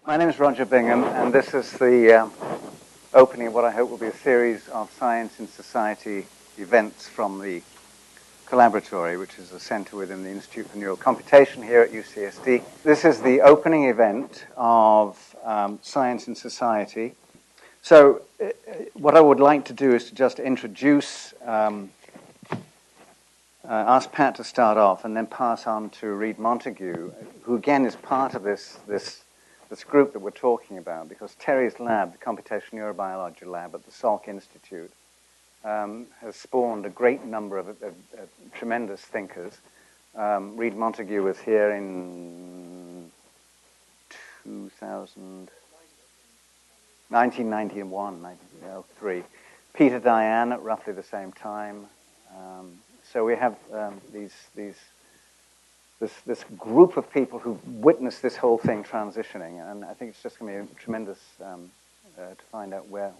My name is Roger Bingham, and this is the opening of what I hope will be a series of Science and Society events from the Collaboratory, which is a center within the Institute for Neural Computation here at UCSD. This is the opening event of Science and Society. So what I would like to do is to just introduce, ask Pat to start off, and then pass on to Reed Montague, who again is part of this group that we're talking about, because Terry's lab, the computational neurobiology lab at the Salk Institute, has spawned a great number of tremendous thinkers. Reed Montague was here in 1991, 1903. Peter Diane at roughly the same time. So we have this group of people who witnessed this whole thing transitioning, and I think it's just going to be tremendous to find out where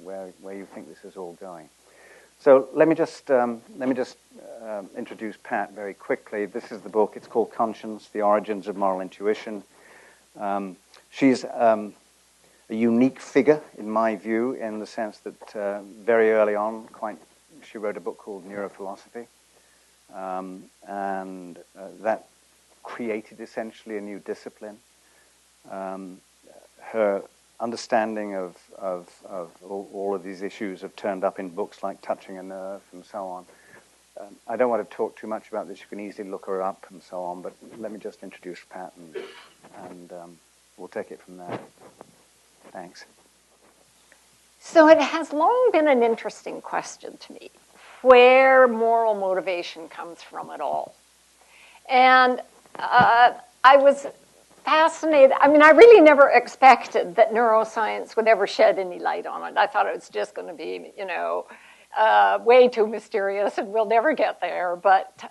you think this is all going. So let me just introduce Pat very quickly. This is the book. It's called Conscience: The Origins of Moral Intuition. She's a unique figure, in my view, in the sense that very early on, she wrote a book called Neurophilosophy, and that created essentially a new discipline. Her understanding of all of these issues have turned up in books like Touching a Nerve and so on. I don't want to talk too much about this. You can easily look her up and so on, but let me just introduce Pat, and we'll take it from there. Thanks. So it has long been an interesting question to me, where moral motivation comes from at all. And I was fascinated. I mean, I really never expected that neuroscience would ever shed any light on it. I thought it was just going to be, way too mysterious and we'll never get there. But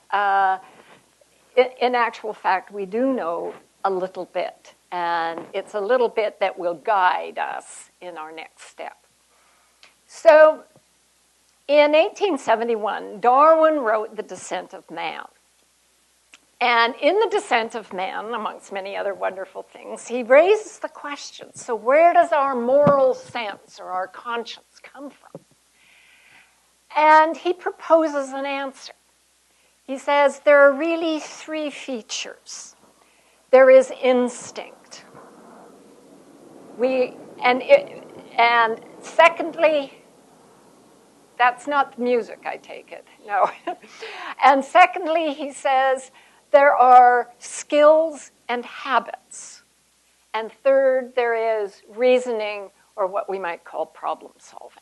in actual fact, we do know a little bit. And it's a little bit that will guide us in our next step. So in 1871, Darwin wrote The Descent of Man. And in The Descent of Man, amongst many other wonderful things, he raises the question, so where does our moral sense or our conscience come from? And he proposes an answer. He says there are really three features. There is instinct. And secondly, that's not music, I take it, no. And secondly, he says, there are skills and habits. And third, there is reasoning, or what we might call problem solving.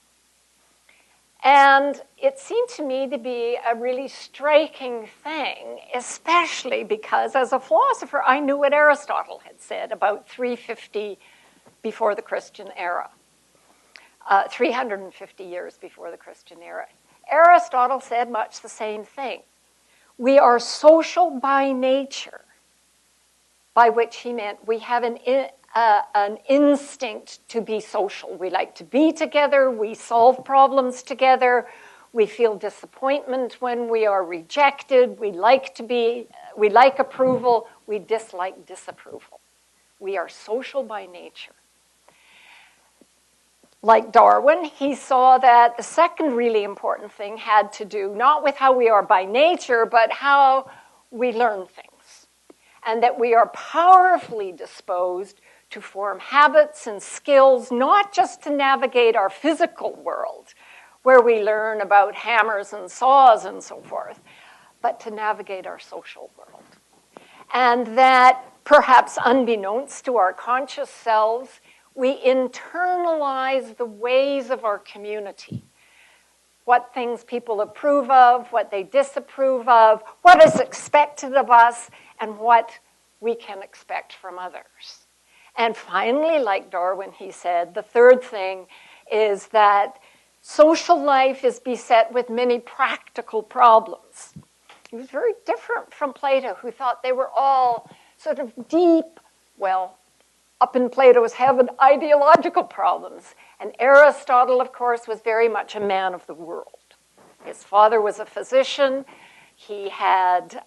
And it seemed to me to be a really striking thing, especially because as a philosopher, I knew what Aristotle had said about 350 before the Christian era, 350 years before the Christian era. Aristotle said much the same thing. We are social by nature, by which he meant we have an instinct to be social. We like to be together, we solve problems together, we feel disappointment when we are rejected, we like approval, we dislike disapproval. We are social by nature. Like Darwin, he saw that the second really important thing had to do not with how we are by nature, but how we learn things. And that we are powerfully disposed to form habits and skills, not just to navigate our physical world, where we learn about hammers and saws and so forth, but to navigate our social world. And that, perhaps unbeknownst to our conscious selves, we internalize the ways of our community. What things people approve of, what they disapprove of, what is expected of us, and what we can expect from others. And finally, like Darwin, he said, the third thing is that social life is beset with many practical problems. He was very different from Plato, who thought they were all sort of deep, up in Plato's heaven, ideological problems. And Aristotle, of course, was very much a man of the world. His father was a physician. He had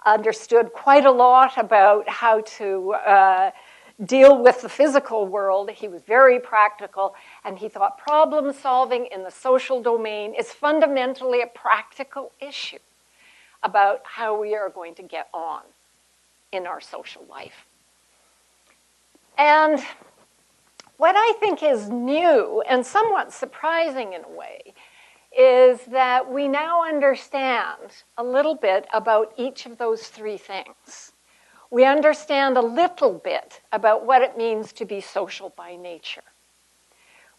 understood quite a lot about how to deal with the physical world. He was very practical, and he thought problem solving in the social domain is fundamentally a practical issue about how we are going to get on in our social life. And what I think is new and somewhat surprising in a way is that we now understand a little bit about each of those three things. We understand a little bit about what it means to be social by nature.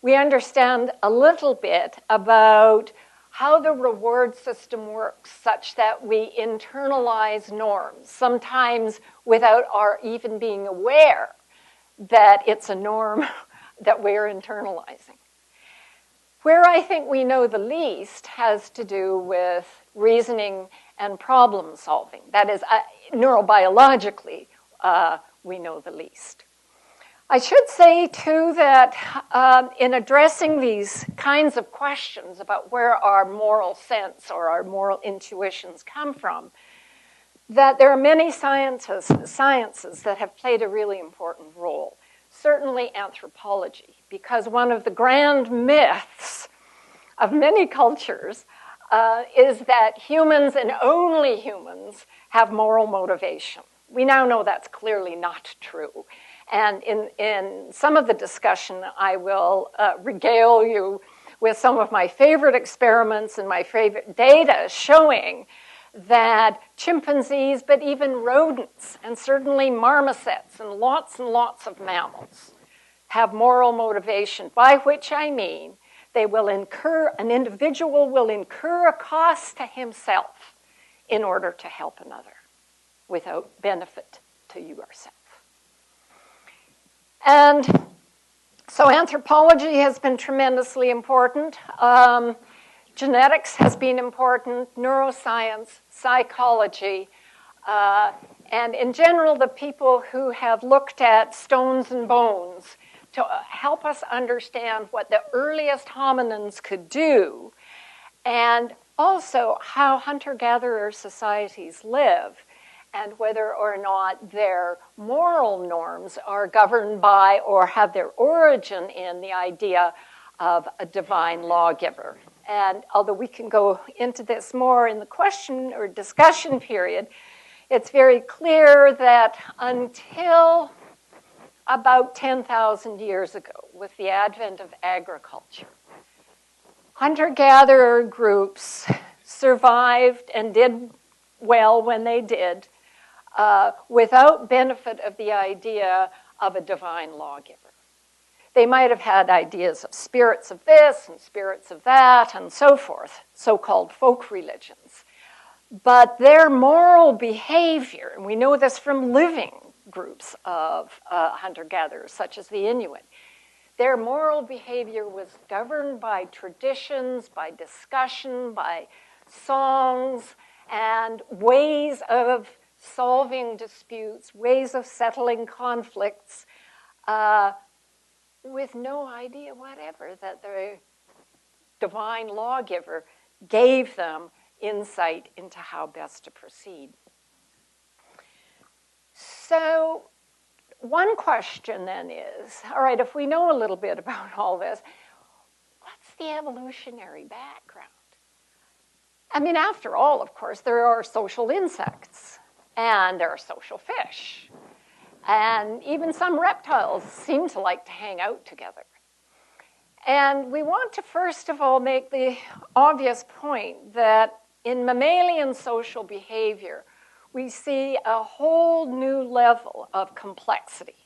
We understand a little bit about how the reward system works such that we internalize norms, sometimes without our even being aware that it's a norm that we're internalizing. Where I think we know the least has to do with reasoning and problem solving. That is, neurobiologically, we know the least. I should say, too, that in addressing these kinds of questions about where our moral sense or our moral intuitions come from, that there are many sciences that have played a really important role. Certainly anthropology, because one of the grand myths of many cultures is that humans and only humans have moral motivation. We now know that's clearly not true. And in some of the discussion, I will regale you with some of my favorite experiments and my favorite data showing that chimpanzees, but even rodents, and certainly marmosets and lots of mammals, have moral motivation, by which I mean an individual will incur a cost to himself in order to help another without benefit to yourself. And so anthropology has been tremendously important. Genetics has been important, neuroscience, psychology, and in general, the people who have looked at stones and bones to help us understand what the earliest hominins could do, and also how hunter-gatherer societies live, and whether or not their moral norms are governed by or have their origin in the idea of a divine lawgiver. And although we can go into this more in the question or discussion period, it's very clear that until about 10,000 years ago, with the advent of agriculture, hunter-gatherer groups survived and did well when they did, without benefit of the idea of a divine lawgiver. They might have had ideas of spirits of this and spirits of that and so forth, so-called folk religions. But their moral behavior, and we know this from living groups of hunter-gatherers, such as the Inuit, their moral behavior was governed by traditions, by discussion, by songs, and ways of solving disputes, ways of settling conflicts, with no idea whatever that the divine lawgiver gave them insight into how best to proceed. So one question then is, all right, if we know a little bit about all this, what's the evolutionary background? I mean, after all, of course, there are social insects, and there are social fish. And even some reptiles seem to like to hang out together. And we want to first of all make the obvious point that in mammalian social behavior, we see a whole new level of complexity,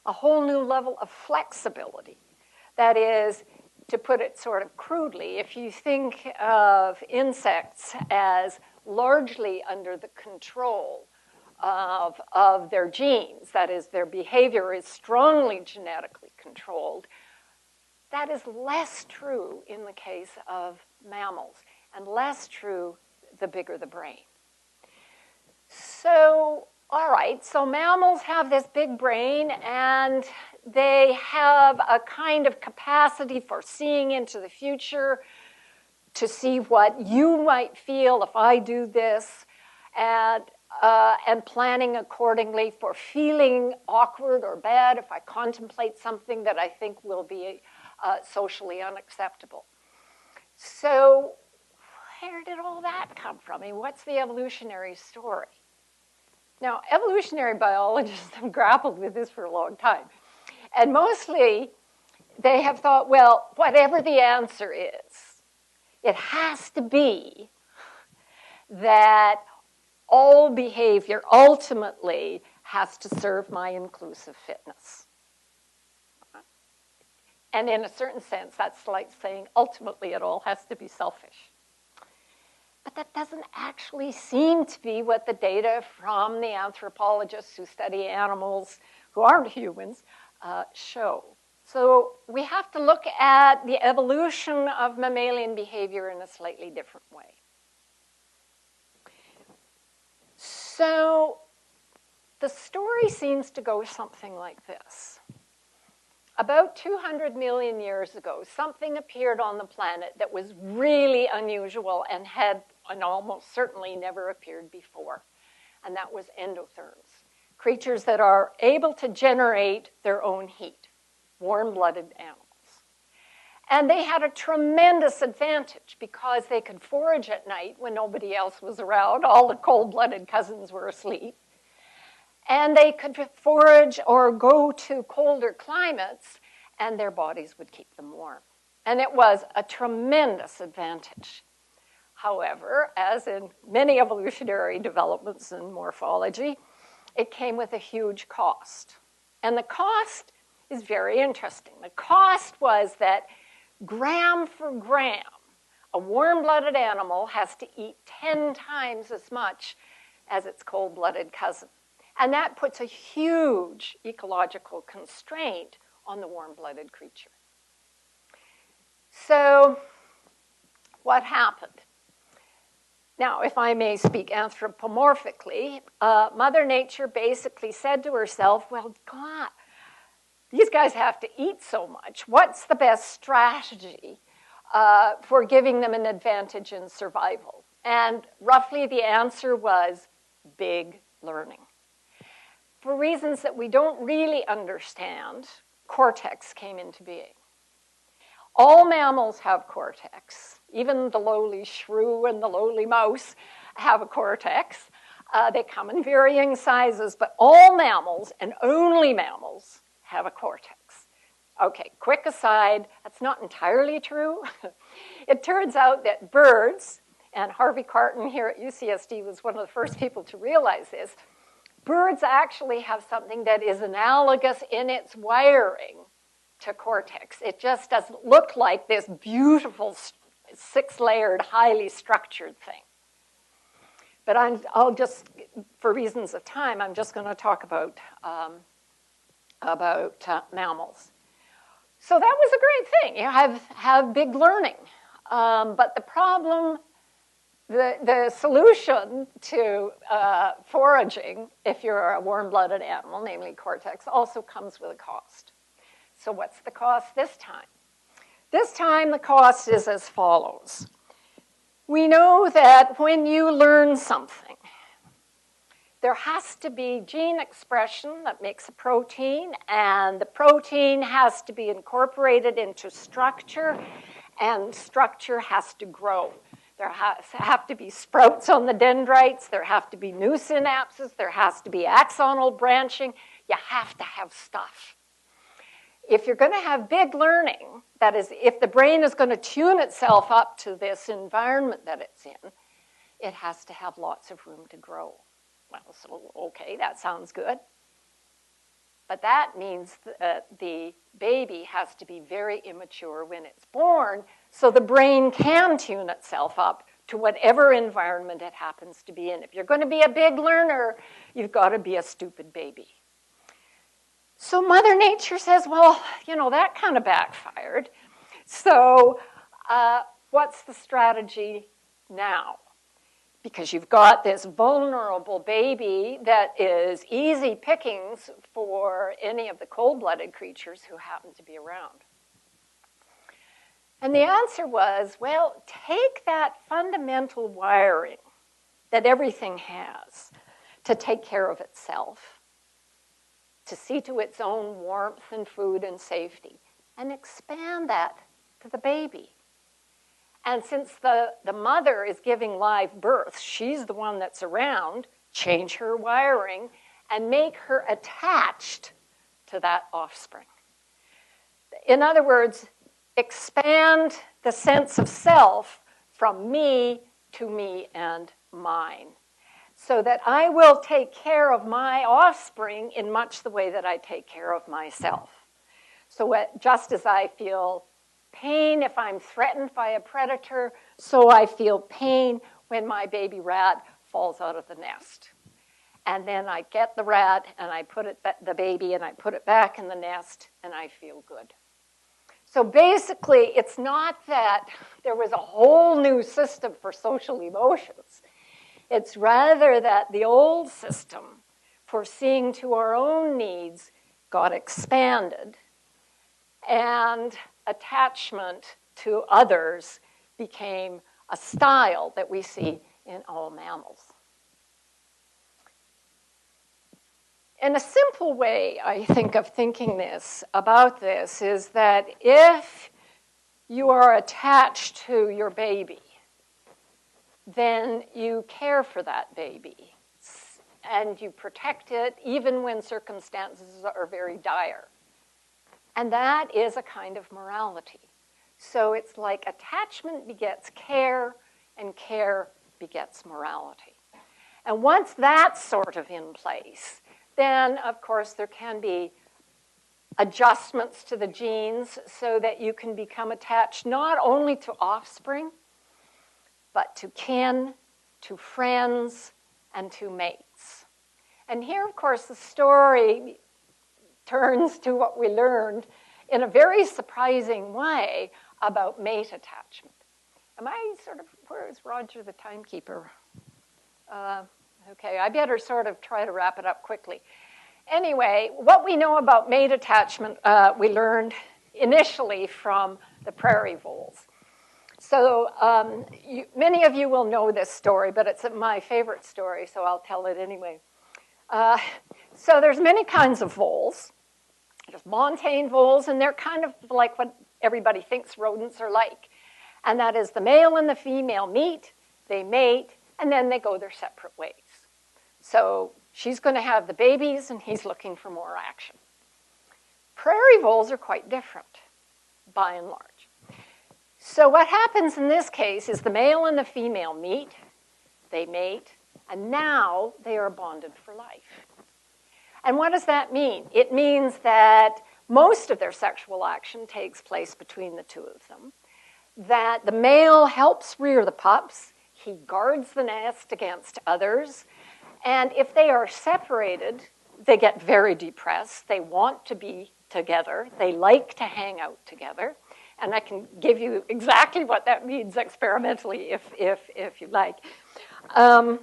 a whole new level of flexibility. That is, to put it sort of crudely, if you think of insects as largely under the control of their genes, that is, their behavior is strongly genetically controlled, that is less true in the case of mammals, and less true the bigger the brain. So, all right, so mammals have this big brain, and they have a kind of capacity for seeing into the future, to see what you might feel if I do this, and and planning accordingly for feeling awkward or bad if I contemplate something that I think will be socially unacceptable. So where did all that come from? I mean, what's the evolutionary story? Now, evolutionary biologists have grappled with this for a long time. And mostly, they have thought, well, whatever the answer is, it has to be that all behavior ultimately has to serve my inclusive fitness. And in a certain sense, that's like saying ultimately it all has to be selfish. But that doesn't actually seem to be what the data from the anthropologists who study animals who aren't humans show. So we have to look at the evolution of mammalian behavior in a slightly different way. So the story seems to go something like this. About 200 million years ago, something appeared on the planet that was really unusual and had almost certainly never appeared before, and that was endotherms, creatures that are able to generate their own heat, warm-blooded animals. And they had a tremendous advantage because they could forage at night when nobody else was around. All the cold-blooded cousins were asleep. And they could forage or go to colder climates, and their bodies would keep them warm. And it was a tremendous advantage. However, as in many evolutionary developments in morphology, it came with a huge cost. And the cost is very interesting. The cost was that gram for gram, a warm-blooded animal has to eat 10 times as much as its cold-blooded cousin. And that puts a huge ecological constraint on the warm-blooded creature. So what happened? Now, if I may speak anthropomorphically, Mother Nature basically said to herself, well, God, these guys have to eat so much. What's the best strategy for giving them an advantage in survival? And roughly the answer was big learning. For reasons that we don't really understand, cortex came into being. All mammals have cortex. Even the lowly shrew and the lowly mouse have a cortex. They come in varying sizes, but all mammals, and only mammals, have a cortex. Okay, quick aside, that's not entirely true. It turns out that birds, and Harvey Carton here at UCSD was one of the first people to realize this, birds actually have something that is analogous in its wiring to cortex. It just doesn't look like this beautiful six-layered, highly structured thing. But I'll just, for reasons of time, I'm just going to talk about mammals. So that was a great thing. You have big learning. But the problem, the solution to foraging, if you're a warm-blooded animal, namely cortex, also comes with a cost. So what's the cost this time? This time the cost is as follows. We know that when you learn something, there has to be gene expression that makes a protein, and the protein has to be incorporated into structure, and structure has to grow. There have to be sprouts on the dendrites, there have to be new synapses, there has to be axonal branching. You have to have stuff. If you're going to have big learning, that is, if the brain is going to tune itself up to this environment that it's in, it has to have lots of room to grow. Well, so, okay, that sounds good. But that means that the baby has to be very immature when it's born, so the brain can tune itself up to whatever environment it happens to be in. If you're going to be a big learner, you've got to be a stupid baby. So Mother Nature says, well, you know, that kind of backfired. So what's the strategy now? Because you've got this vulnerable baby that is easy pickings for any of the cold-blooded creatures who happen to be around. And the answer was, well, take that fundamental wiring that everything has, to take care of itself, to see to its own warmth and food and safety, and expand that to the baby. And since the mother is giving live birth, she's the one that's around, change her wiring and make her attached to that offspring. In other words, expand the sense of self from me to me and mine, so that I will take care of my offspring in much the way that I take care of myself. So just as I feel pain if I'm threatened by a predator, so I feel pain when my baby rat falls out of the nest. And then I get the rat and I put the baby and I put it back in the nest and I feel good. So basically, it's not that there was a whole new system for social emotions. It's rather that the old system for seeing to our own needs got expanded, and attachment to others became a style that we see in all mammals. And a simple way, I think, of thinking about this is that if you are attached to your baby, then you care for that baby and you protect it even when circumstances are very dire. And that is a kind of morality. So it's like attachment begets care and care begets morality. And once that's sort of in place, then, of course, there can be adjustments to the genes so that you can become attached not only to offspring, but to kin, to friends, and to mates. And here, of course, the story turns to what we learned in a very surprising way about mate attachment. Where is Roger the timekeeper? Okay, I better sort of try to wrap it up quickly. Anyway, what we know about mate attachment, we learned initially from the prairie voles. So many of you will know this story, but it's my favorite story, so I'll tell it anyway. So there's many kinds of voles. There's montane voles, and they're kind of like what everybody thinks rodents are like. And that is the male and the female meet, they mate, and then they go their separate ways. So she's going to have the babies, and he's looking for more action. Prairie voles are quite different, by and large. So what happens in this case is the male and the female meet, they mate, and now they are bonded for life. And what does that mean? It means that most of their sexual action takes place between the two of them, that the male helps rear the pups, he guards the nest against others, and if they are separated, they get very depressed. They want to be together. They like to hang out together. And I can give you exactly what that means experimentally if you like. And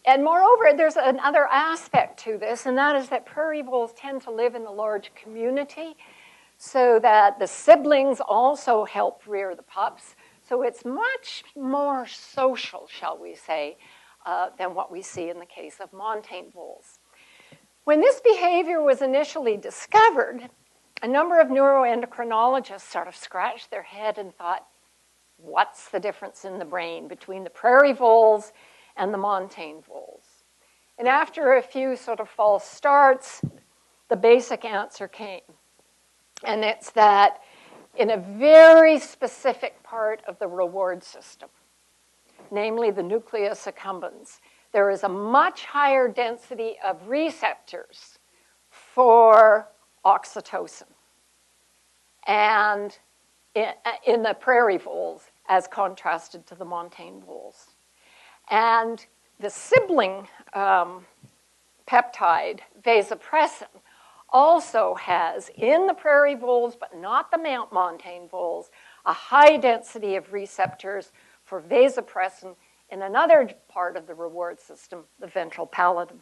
moreover, there's another aspect to this, and that is that prairie voles tend to live in a large community so that the siblings also help rear the pups. So it's much more social, shall we say, than what we see in the case of montane voles. When this behavior was initially discovered, a number of neuroendocrinologists sort of scratched their head and thought, what's the difference in the brain between the prairie voles and the montane voles? And after a few sort of false starts, the basic answer came. And it's that in a very specific part of the reward system, namely the nucleus accumbens, there is a much higher density of receptors for oxytocin and in the prairie voles as contrasted to the montane voles. And the sibling peptide, vasopressin, also has, in the prairie voles, but not the montane voles, a high density of receptors for vasopressin in another part of the reward system, the ventral pallidum.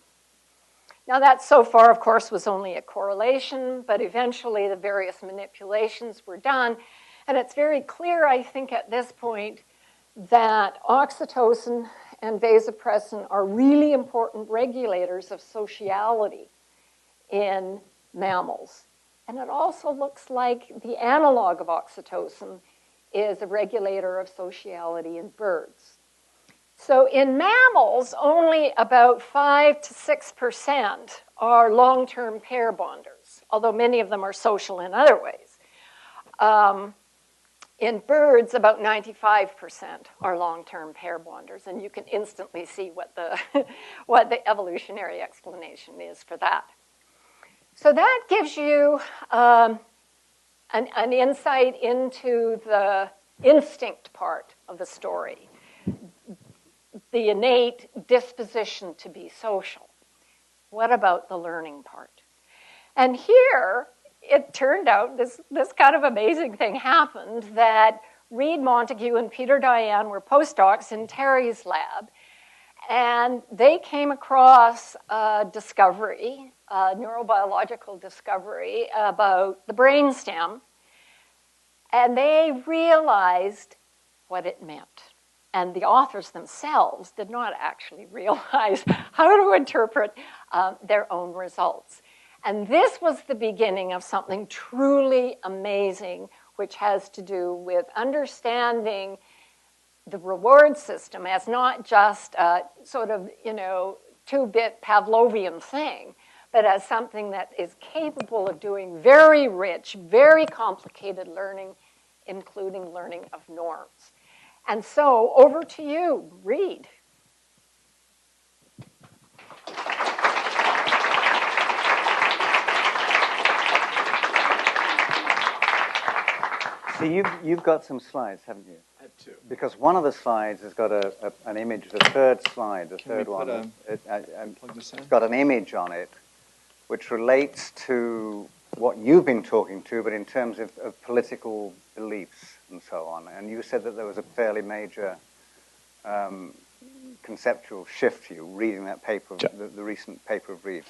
Now that so far, of course, was only a correlation, but eventually the various manipulations were done. And it's very clear, I think, at this point, that oxytocin and vasopressin are really important regulators of sociality in mammals. And it also looks like the analog of oxytocin is a regulator of sociality in birds. So in mammals, only about 5 to 6% are long-term pair bonders, although many of them are social in other ways. In birds, about 95% are long-term pair bonders, and you can instantly see what the, what the evolutionary explanation is for that. So that gives you an insight into the instinct part of the story, the innate disposition to be social. What about the learning part? And here, it turned out this kind of amazing thing happened, that Reed Montague and Peter Diane were postdocs in Terry's lab, and they came across a discovery, a neurobiological discovery about the brainstem, and they realized what it meant. And the authors themselves did not actually realize how to interpret their own results. And this was the beginning of something truly amazing, which has to do with understanding the reward system as not just a sort of, 2-bit Pavlovian thing, but as something that is capable of doing very rich, very complicated learning, including learning of norms. And so, over to you, Reed. So you've got some slides, haven't you? I have two. Because one of the slides has got an image, the third slide, the third one. Plug this in? It's got an image on it which relates to what you've been talking to, but in terms of political beliefs and so on. And you said that there was a fairly major conceptual shift for you reading that paper, the recent paper of Reed's.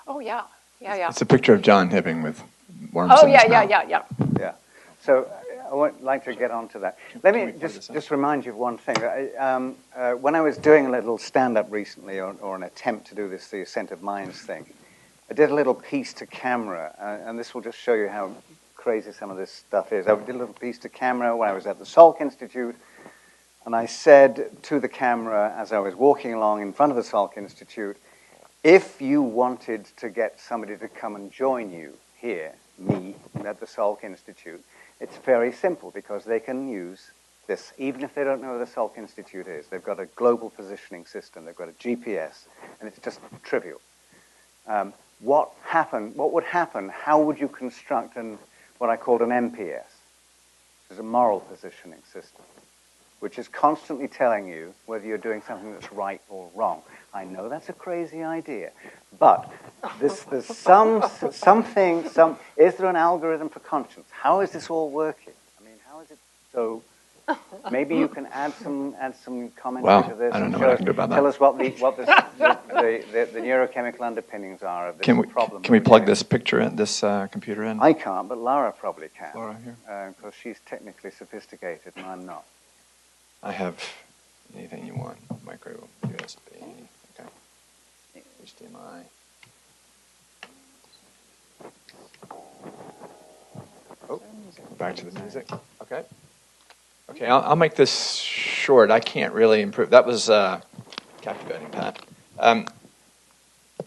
Oh, yeah. Yeah. It's a picture of John Hibbing with worms Oh, in his mouth. yeah. So I would like to get on to that. Let me just remind you of one thing. When I was doing a little stand-up recently, or an attempt to do this, the Ascent of Minds thing, I did a little piece to camera, and this will just show you how crazy some of this stuff is. I did a little piece to camera when I was at the Salk Institute, and I said to the camera as I was walking along in front of the Salk Institute, if you wanted to get somebody to come and join you here, me, at the Salk Institute, it's very simple because they can use this, even if they don't know where the Salk Institute is. They've got a global positioning system, they've got a GPS, and it's just trivial. What would happen, how would you construct what I called an MPS, which is a moral positioning system, which is constantly telling you whether you're doing something that's right or wrong. I know that's a crazy idea, but there's something, is there an algorithm for conscience? How is this all working? I mean, how is it so? Maybe you can add some commentary to this. I don't know what I can do about that. Tell us what the neurochemical underpinnings are of this problem. Can we plug this picture in, this computer in? I can't, but Laura probably can. Laura here? Because she's technically sophisticated and I'm not. I have anything you want. Micro USB. Okay. HDMI. Oh, back to the music. Okay. Okay, I'll make this short. I can't really improve. That was captivating, Pat. I'm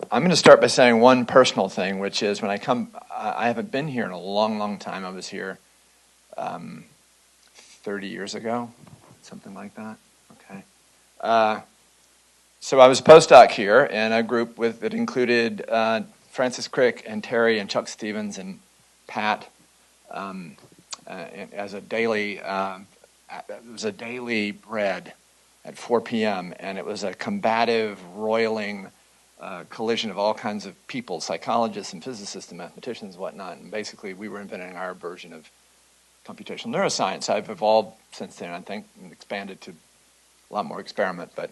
going to start by saying one personal thing, which is when I come, I haven't been here in a long, long time. I was here 30 years ago, something like that. Okay. So I was a postdoc here in a group that included Francis Crick and Terry and Chuck Stevens and Pat as a daily. It was a daily read at 4 p.m., and it was a combative, roiling collision of all kinds of people, psychologists and physicists and mathematicians and whatnot. And basically, we were inventing our version of computational neuroscience. I've evolved since then, I think, and expanded to a lot more experiment. But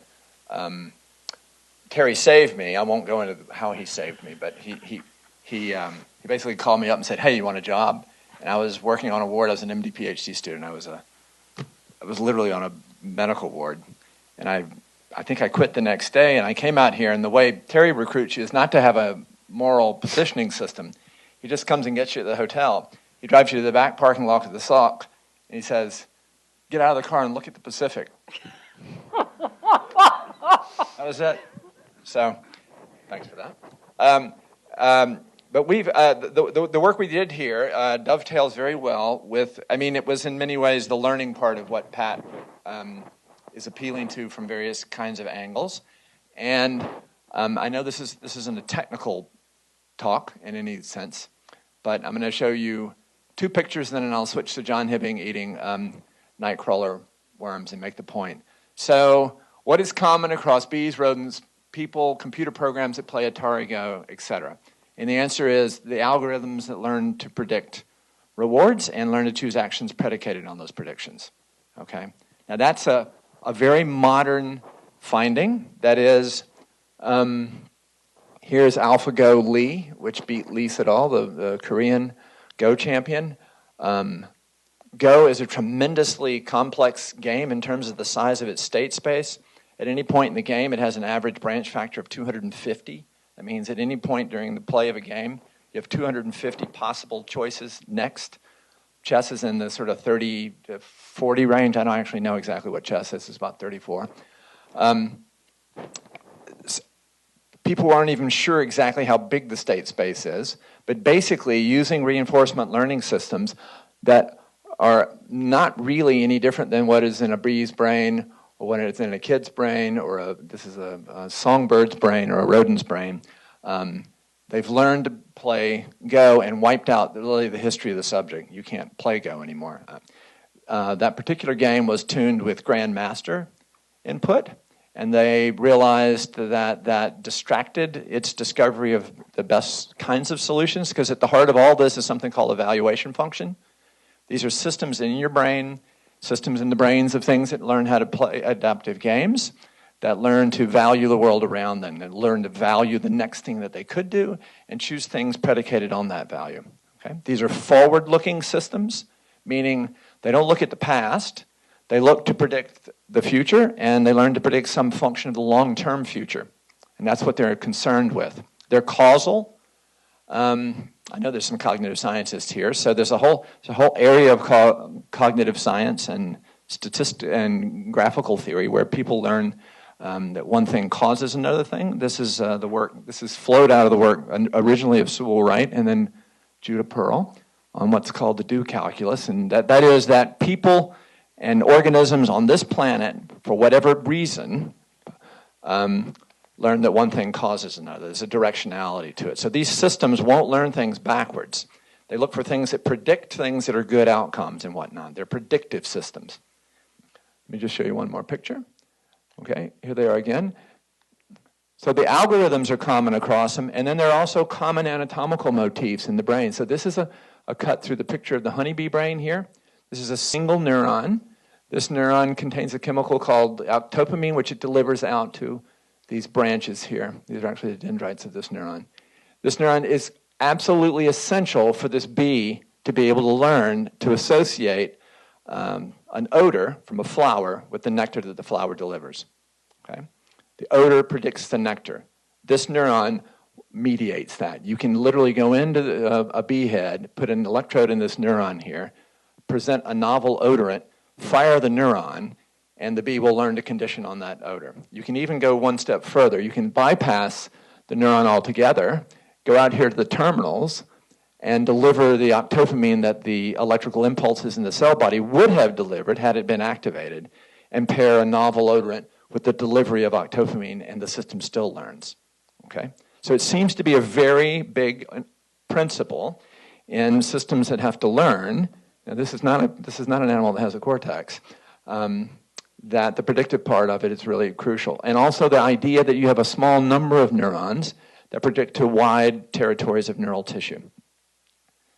Terry saved me. I won't go into how he saved me, but he basically called me up and said, "Hey, you want a job?" And I was working on a ward. I was an MD PhD student. I was literally on a medical ward, And I think I quit the next day, and I came out here, and the way Terry recruits you is not to have a moral positioning system. He just comes and gets you at the hotel. He drives you to the back parking lot of the Sock, and he says, get out of the car and look at the Pacific. That was it. So, thanks for that. But we've the work we did here dovetails very well with, I mean, it was in many ways the learning part of what Pat is appealing to from various kinds of angles. And I know this isn't a technical talk in any sense, but I'm going to show you 2 pictures, and then I'll switch to John Hibbing eating nightcrawler worms and make the point. So what is common across bees, rodents, people, computer programs that play Atari Go, etc.? And the answer is the algorithms that learn to predict rewards and learn to choose actions predicated on those predictions. Okay? Now that's a very modern finding. That is, here's AlphaGo Lee, which beat Lee Sedol, the Korean Go champion. Go is a tremendously complex game in terms of the size of its state space. At any point in the game, it has an average branch factor of 250. That means at any point during the play of a game, you have 250 possible choices next. Chess is in the sort of 30 to 40 range. I don't actually know exactly what chess is. It's about 34. People aren't even sure exactly how big the state space is, but basically using reinforcement learning systems that are not really any different than what is in a bee's brain or what is in a kid's brain or this is a songbird's brain or a rodent's brain. They've learned to play Go and wiped out really the history of the subject. You can't play Go anymore. That particular game was tuned with grandmaster input, and they realized that distracted its discovery of the best kinds of solutions, because at the heart of all this is something called evaluation function. These are systems in your brain, systems in the brains of things that learn how to play adaptive games, that learn to value the world around them, that learn to value the next thing that they could do, and choose things predicated on that value. Okay? These are forward-looking systems, meaning they don't look at the past, they look to predict the future, and they learn to predict some function of the long-term future. And that's what they're concerned with. They're causal. I know there's some cognitive scientists here, so there's a whole area of cognitive science and and graphical theory where people learn that one thing causes another thing. This is the work. This is flowed out of the work originally of Sewell Wright and then Judah Pearl on what's called the do calculus, and that is that people and organisms on this planet, for whatever reason, learn that one thing causes another. There's a directionality to it. So these systems won't learn things backwards. They look for things that predict things that are good outcomes and whatnot. They're predictive systems. Let me just show you one more picture. Okay, here they are again. So the algorithms are common across them, and then there are also common anatomical motifs in the brain. So this is a cut through the picture of the honeybee brain here. This is a single neuron. This neuron contains a chemical called octopamine, which it delivers out to these branches here. These are actually the dendrites of this neuron. This neuron is absolutely essential for this bee to be able to learn to associate an odor from a flower with the nectar that the flower delivers. Okay? The odor predicts the nectar. This neuron mediates that. You can literally go into a bee head, put an electrode in this neuron here, present a novel odorant, fire the neuron, and the bee will learn to condition on that odor. You can even go one step further. You can bypass the neuron altogether, go out here to the terminals, and deliver the octopamine that the electrical impulses in the cell body would have delivered had it been activated, and pair a novel odorant with the delivery of octopamine, and the system still learns. Okay? So it seems to be a very big principle in systems that have to learn. Now, this is not an animal that has a cortex. That the predictive part of it is really crucial. And also the idea that you have a small number of neurons that predict to wide territories of neural tissue.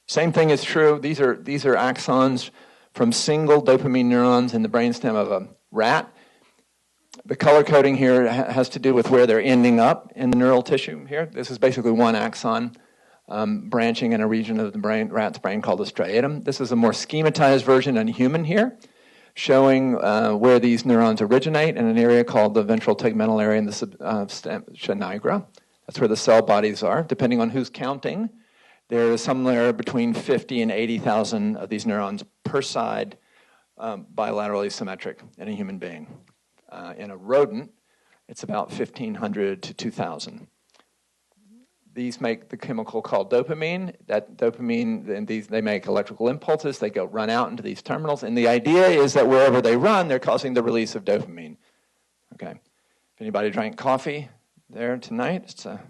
Same thing is true. These are axons from single dopamine neurons in the brainstem of a rat. The color coding here has to do with where they're ending up in the neural tissue here. This is basically one axon branching in a region of the rat's brain called the striatum. This is a more schematized version in human here, showing where these neurons originate in an area called the ventral tegmental area in the substantia nigra. That's where the cell bodies are. Depending on who's counting, there is somewhere between 50 and 80,000 of these neurons per side, bilaterally symmetric in a human being. In a rodent, it's about 1,500 to 2,000. These make the chemical called dopamine. That dopamine, and they make electrical impulses. They go run out into these terminals. And the idea is that wherever they run, they're causing the release of dopamine. Okay. If anybody drank coffee there tonight, it's a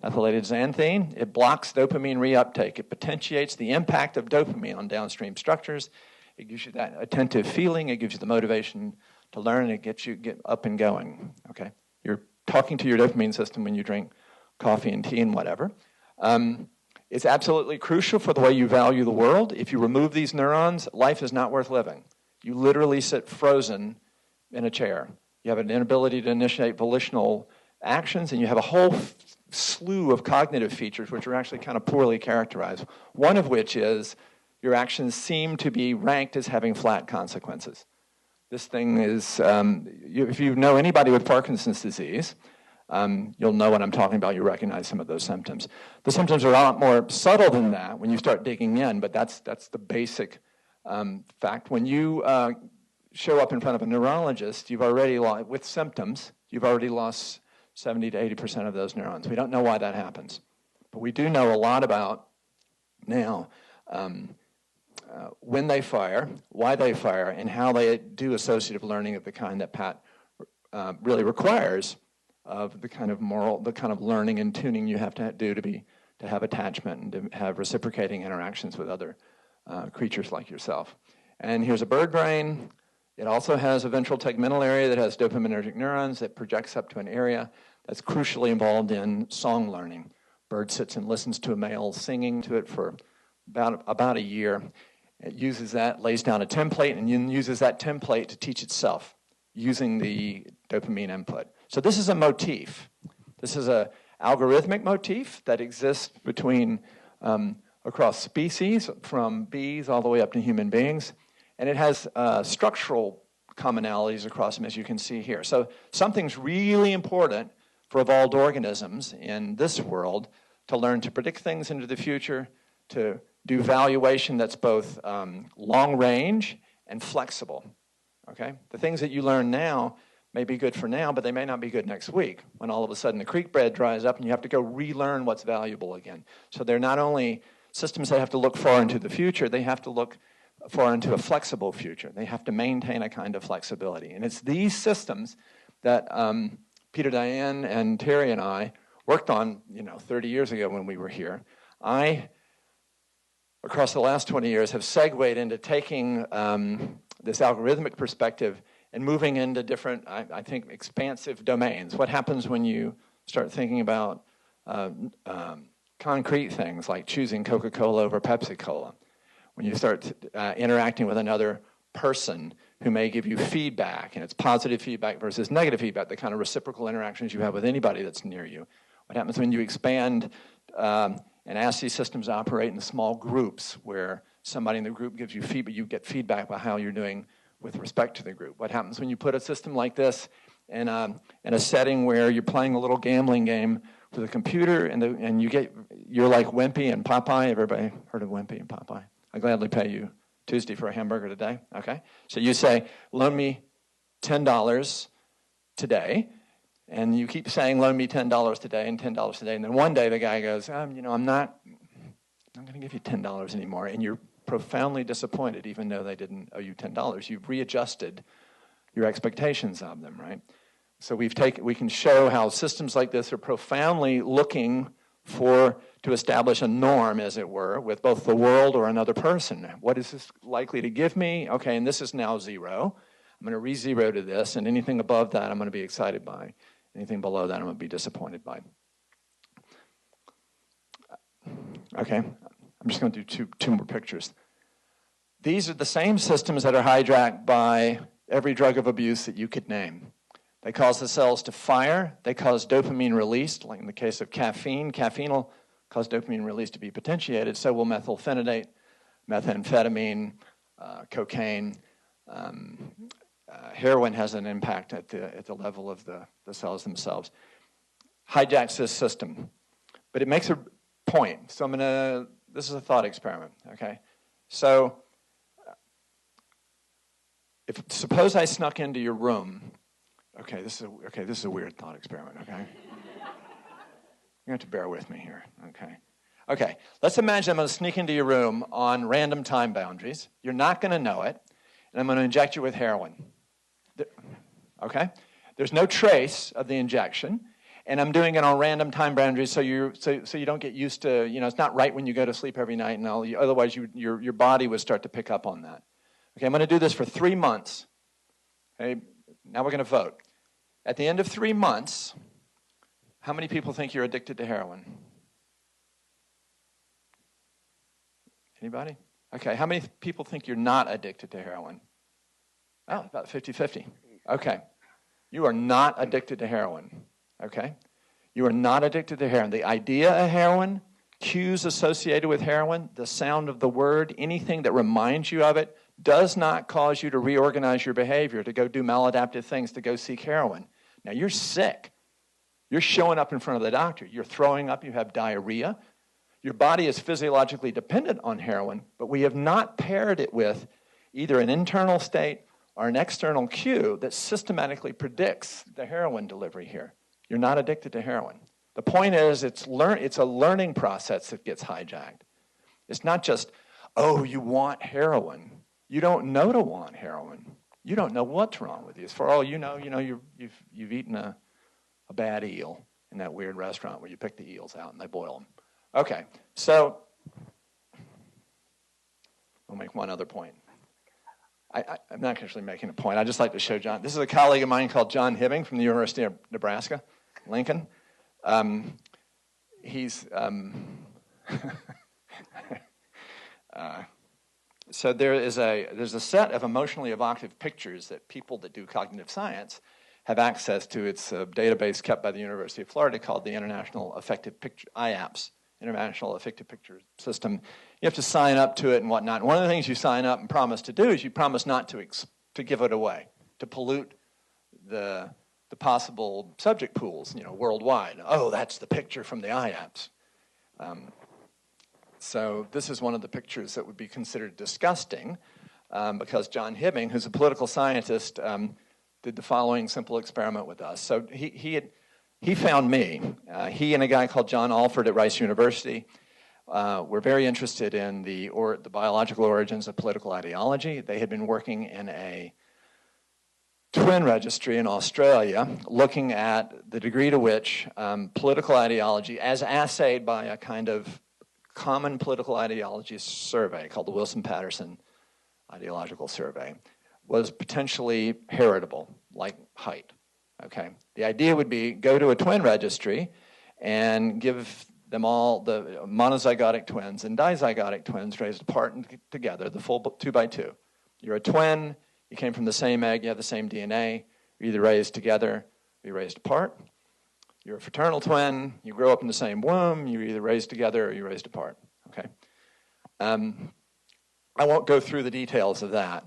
methylated xanthine. It blocks dopamine reuptake. It potentiates the impact of dopamine on downstream structures. It gives you that attentive feeling. It gives you the motivation to learn. And it gets you up and going. Okay. You're talking to your dopamine system when you drink coffee and tea and whatever. It's absolutely crucial for the way you value the world. If you remove these neurons, life is not worth living. You literally sit frozen in a chair. You have an inability to initiate volitional actions, and you have a whole slew of cognitive features which are actually kind of poorly characterized. One of which is your actions seem to be ranked as having flat consequences. This thing is, if you know anybody with Parkinson's disease, you'll know what I'm talking about. You recognize some of those symptoms. The symptoms are a lot more subtle than that when you start digging in, but that's the basic fact. When you show up in front of a neurologist, you've already with symptoms, you've already lost 70 to 80% of those neurons. We don't know why that happens, but we do know a lot about now when they fire, why they fire, and how they do associative learning of the kind that Pat really requires, of the kind of learning and tuning you have to do to have attachment and to have reciprocating interactions with other creatures like yourself. And here's a bird brain. It also has a ventral tegmental area that has dopaminergic neurons that projects up to an area that's crucially involved in song learning. Bird sits and listens to a male singing to it for about a year. It uses that, lays down a template, and uses that template to teach itself using the dopamine input. So this is a motif. This is an algorithmic motif that exists between across species, from bees all the way up to human beings. And it has structural commonalities across them, as you can see here. So something's really important for evolved organisms in this world to learn to predict things into the future, to do valuation that's both long range and flexible. Okay? The things that you learn now may be good for now, but they may not be good next week when all of a sudden the creek bed dries up and you have to go relearn what's valuable again. So they're not only systems that have to look far into the future, they have to look far into a flexible future. They have to maintain a kind of flexibility. And it's these systems that Peter, Diane, and Terry and I worked on 30 years ago when we were here. I, across the last 20 years, have segued into taking this algorithmic perspective and moving into different, I think, expansive domains. What happens when you start thinking about concrete things like choosing Coca-Cola over Pepsi-Cola? When you start interacting with another person who may give you feedback, and it's positive feedback versus negative feedback, the kind of reciprocal interactions you have with anybody that's near you. What happens when you expand and ask these systems to operate in small groups where somebody in the group gives you feedback, you get feedback about how you're doing with respect to the group. What happens when you put a system like this in a setting where you're playing a little gambling game with a computer and you're like Wimpy and Popeye? Everybody heard of Wimpy and Popeye? I gladly pay you Tuesday for a hamburger today. Okay, so you say, loan me $10 today, and you keep saying, loan me $10 today and $10 today, and then one day the guy goes, I'm not going to give you $10 anymore, and you're profoundly disappointed, even though they didn't owe you $10. You've readjusted your expectations of them, right? So we can show how systems like this are profoundly looking to establish a norm, as it were, with both the world or another person. What is this likely to give me? Okay, and this is now 0. I'm going to re-zero to this, and anything above that I'm going to be excited by. Anything below that I'm going to be disappointed by. Okay, I'm just going to do two more pictures. These are the same systems that are hijacked by every drug of abuse that you could name. They cause the cells to fire. They cause dopamine release, like in the case of caffeine. Caffeine will cause dopamine release to be potentiated, so will methylphenidate, methamphetamine, cocaine. Heroin has an impact at the level of the cells themselves. Hijacks this system. But it makes a point. So this is a thought experiment, okay? So suppose I snuck into your room. Okay, this is a weird thought experiment, okay? You have to bear with me here, okay? Okay, let's imagine I'm going to sneak into your room on random time boundaries. You're not going to know it, and I'm going to inject you with heroin. Okay? There's no trace of the injection, and I'm doing it on random time boundaries so you don't get used to, it's not right when you go to sleep every night, and otherwise your body would start to pick up on that. Okay, I'm going to do this for 3 months. Okay, now we're going to vote. At the end of 3 months, how many people think you're addicted to heroin? Anybody? Okay, how many people think you're not addicted to heroin? Oh, about 50-50. Okay, you are not addicted to heroin. Okay, you are not addicted to heroin. The idea of heroin, cues associated with heroin, the sound of the word, anything that reminds you of it, does not cause you to reorganize your behavior, to go do maladaptive things, to go seek heroin. Now, you're sick. You're showing up in front of the doctor. You're throwing up. You have diarrhea. Your body is physiologically dependent on heroin, but we have not paired it with either an internal state or an external cue that systematically predicts the heroin delivery here. You're not addicted to heroin. The point is it's a learning process that gets hijacked. It's not just, oh, you want heroin. You don't know to want heroin. You don't know what's wrong with you. As for all you know, you've eaten a bad eel in that weird restaurant where you pick the eels out and they boil them. Okay, so I'll make one other point. I'm not actually making a point. I just like to show John. This is a colleague of mine called John Hibbing from the University of Nebraska, Lincoln. So there's a set of emotionally evocative pictures that people that do cognitive science have access to. It's a database kept by the University of Florida called the International Affective Picture, IAPS, International Affective Picture System. You have to sign up to it and whatnot. One of the things you sign up and promise to do is you promise not to give it away, to pollute the possible subject pools, worldwide. Oh, that's the picture from the IAPS. So this is one of the pictures that would be considered disgusting because John Hibbing, who's a political scientist, did the following simple experiment with us. So he found me. He and a guy called John Alford at Rice University were very interested in the biological origins of political ideology. They had been working in a twin registry in Australia looking at the degree to which political ideology, as assayed by a kind of common political ideology survey called the Wilson-Patterson Ideological Survey, was potentially heritable, like height. Okay, the idea would be go to a twin registry and give them all the monozygotic twins and dizygotic twins raised apart and together, the full 2 by 2. You're a twin, you came from the same egg, you have the same DNA, you're either raised together or you're raised apart. You're a fraternal twin, you grow up in the same womb, you're either raised together or you're raised apart. Okay, I won't go through the details of that.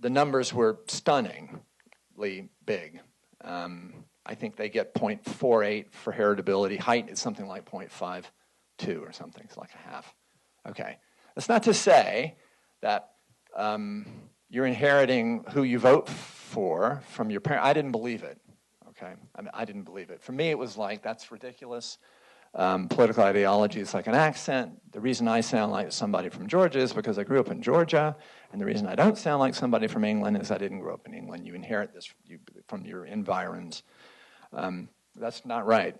The numbers were stunningly big. I think they get 0.48 for heritability. Height is something like 0.52 or something. It's like a half. Okay. That's not to say that you're inheriting who you vote for from your parents. I didn't believe it. Okay. I didn't believe it. For me, it was like, that's ridiculous. Political ideology is like an accent. The reason I sound like somebody from Georgia is because I grew up in Georgia, and the reason I don't sound like somebody from England is I didn't grow up in England. You inherit this from your environs. That's not right.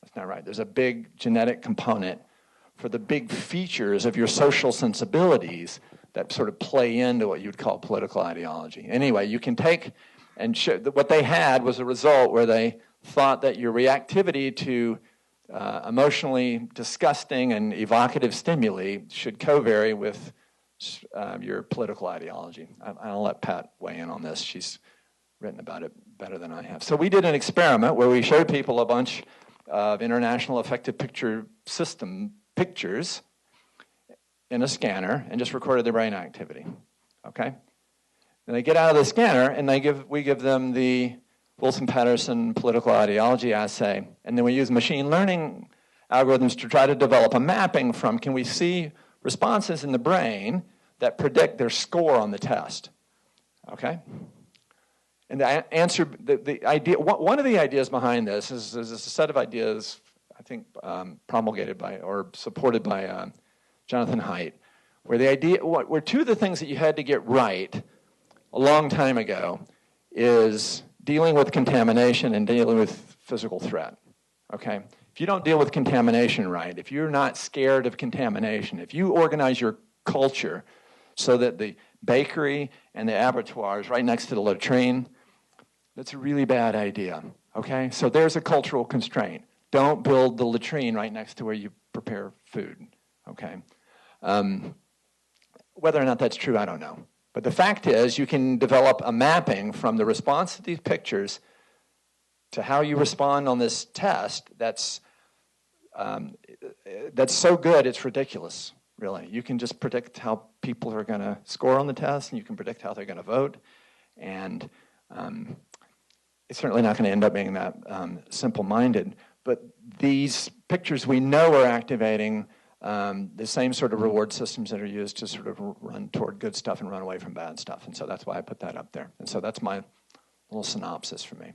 That's not right. There's a big genetic component for the big features of your social sensibilities that sort of play into what you'd call political ideology. Anyway, you can take and show that what they had was a result where they thought that your reactivity to emotionally disgusting and evocative stimuli should co-vary with your political ideology. I'll let Pat weigh in on this. She's written about it better than I have. So we did an experiment where we showed people a bunch of International Affective Picture System pictures in a scanner and just recorded their brain activity. Okay? And they get out of the scanner, and we give them the Wilson-Patterson political ideology assay, and then we use machine learning algorithms to try to develop a mapping from, can we see responses in the brain that predict their score on the test? Okay? And the answer, the idea, one of the ideas behind this is a set of ideas, I think, promulgated by or supported by Jonathan Haidt, where the idea, where two of the things that you had to get right a long time ago is dealing with contamination and dealing with physical threat. Okay? If you don't deal with contamination right, if you're not scared of contamination, if you organize your culture so that the bakery and the abattoir is right next to the latrine, that's a really bad idea. Okay? So there's a cultural constraint. Don't build the latrine right next to where you prepare food. Okay? Whether or not that's true, I don't know. But the fact is, you can develop a mapping from the response to these pictures to how you respond on this test that's so good, it's ridiculous, really. You can just predict how people are going to score on the test, and you can predict how they're going to vote. And it's certainly not going to end up being that simple-minded. But these pictures we know are activating the same sort of reward systems that are used to sort of run toward good stuff and run away from bad stuff. And so that's why I put that up there. And so that's my little synopsis for me.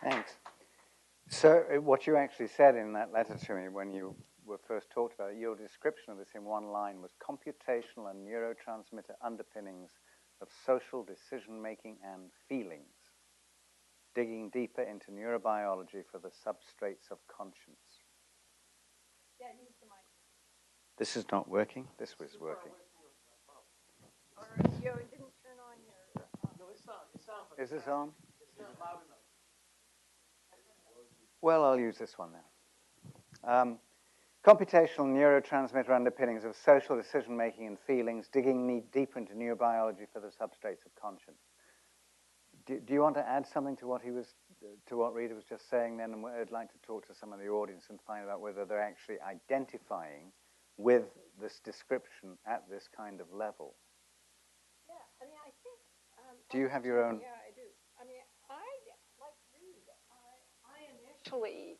Thanks. So what you actually said in that letter to me when you were first talked about it, your description of this in one line was computational and neurotransmitter underpinnings of social decision-making and feelings, digging deeper into neurobiology for the substrates of conscience. Yeah, use the mic. This is not working? This was working. Or you didn't turn on your... No, it's on. Is this on? It's not loud enough. Well, I'll use this one then. Computational neurotransmitter underpinnings of social decision-making and feelings, digging deeper into neurobiology for the substrates of conscience. Do you want to add something to what Rita was just saying then? And I'd like to talk to some of the audience and find out whether they're actually identifying with this description at this kind of level. Yeah, I mean, I think... do you have your own... Yeah, I do. I mean, like Reed, I initially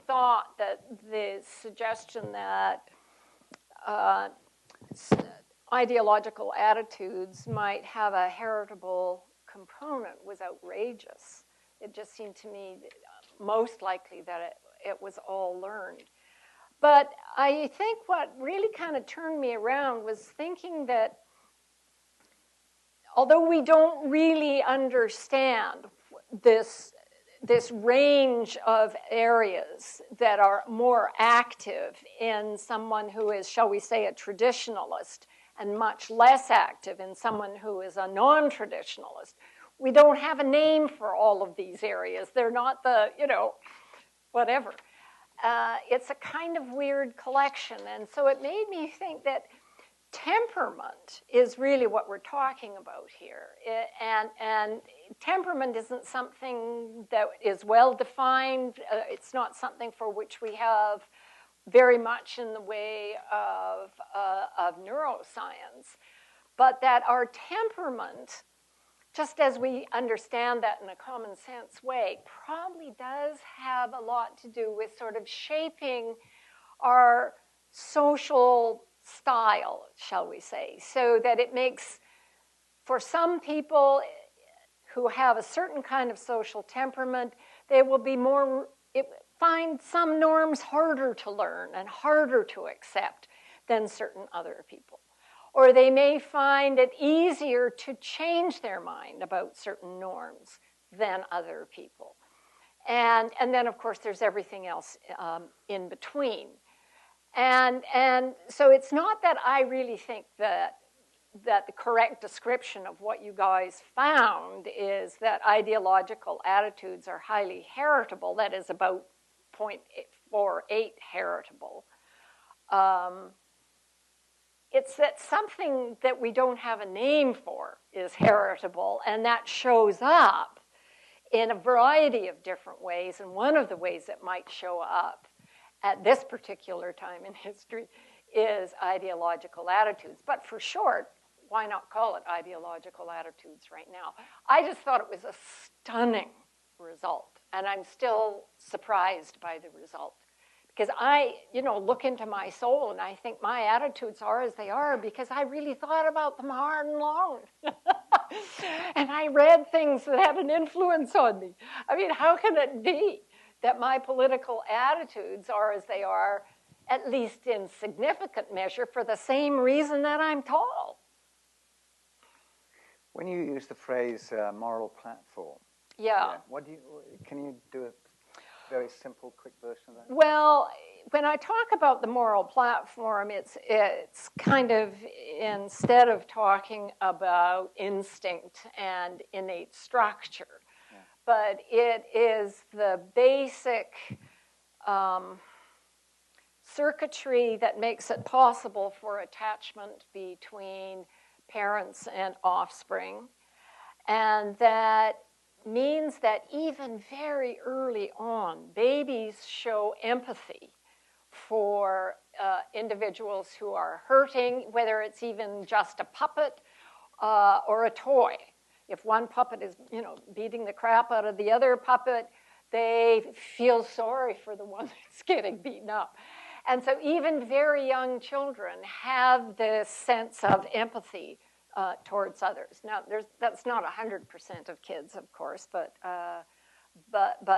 thought that the suggestion that ideological attitudes might have a heritable component was outrageous. It just seemed to me most likely that it was all learned. But I think what really kind of turned me around was thinking that although we don't really understand this range of areas that are more active in someone who is, shall we say, a traditionalist, and much less active in someone who is a non-traditionalist. We don't have a name for all of these areas. They're not the, whatever. It's a kind of weird collection. And so it made me think that temperament is really what we're talking about here. And temperament isn't something that is well defined. It's not something for which we have very much in the way of neuroscience. But that our temperament, just as we understand that in a common sense way, probably does have a lot to do with sort of shaping our social style, shall we say, so that it makes, for some people who have a certain kind of social temperament, they will be find some norms harder to learn and harder to accept than certain other people. Or they may find it easier to change their mind about certain norms than other people. And then, of course, there's everything else in between. And so it's not that I really think that the correct description of what you guys found is that ideological attitudes are highly heritable, that is about 0.48 heritable. It's that something that we don't have a name for is heritable, and that shows up in a variety of different ways, and one of the ways it might show up at this particular time in history is ideological attitudes. But for short, why not call it ideological attitudes right now? I just thought it was a stunning result, and I'm still surprised by the result. Because I, look into my soul and I think my attitudes are as they are because I really thought about them hard and long. And I read things that had an influence on me. I mean, how can it be that my political attitudes are as they are, at least in significant measure, for the same reason that I'm tall? When you use the phrase moral platform, can you do a very simple, quick version of that? Well, when I talk about the moral platform, it's kind of, instead of talking about instinct and innate structure, but it is the basic circuitry that makes it possible for attachment between parents and offspring, and that means that even very early on, babies show empathy for individuals who are hurting, whether it's even just a puppet or a toy. If one puppet is, beating the crap out of the other puppet, they feel sorry for the one that's getting beaten up. And so even very young children have this sense of empathy towards others. Now, that's not 100% of kids, of course, but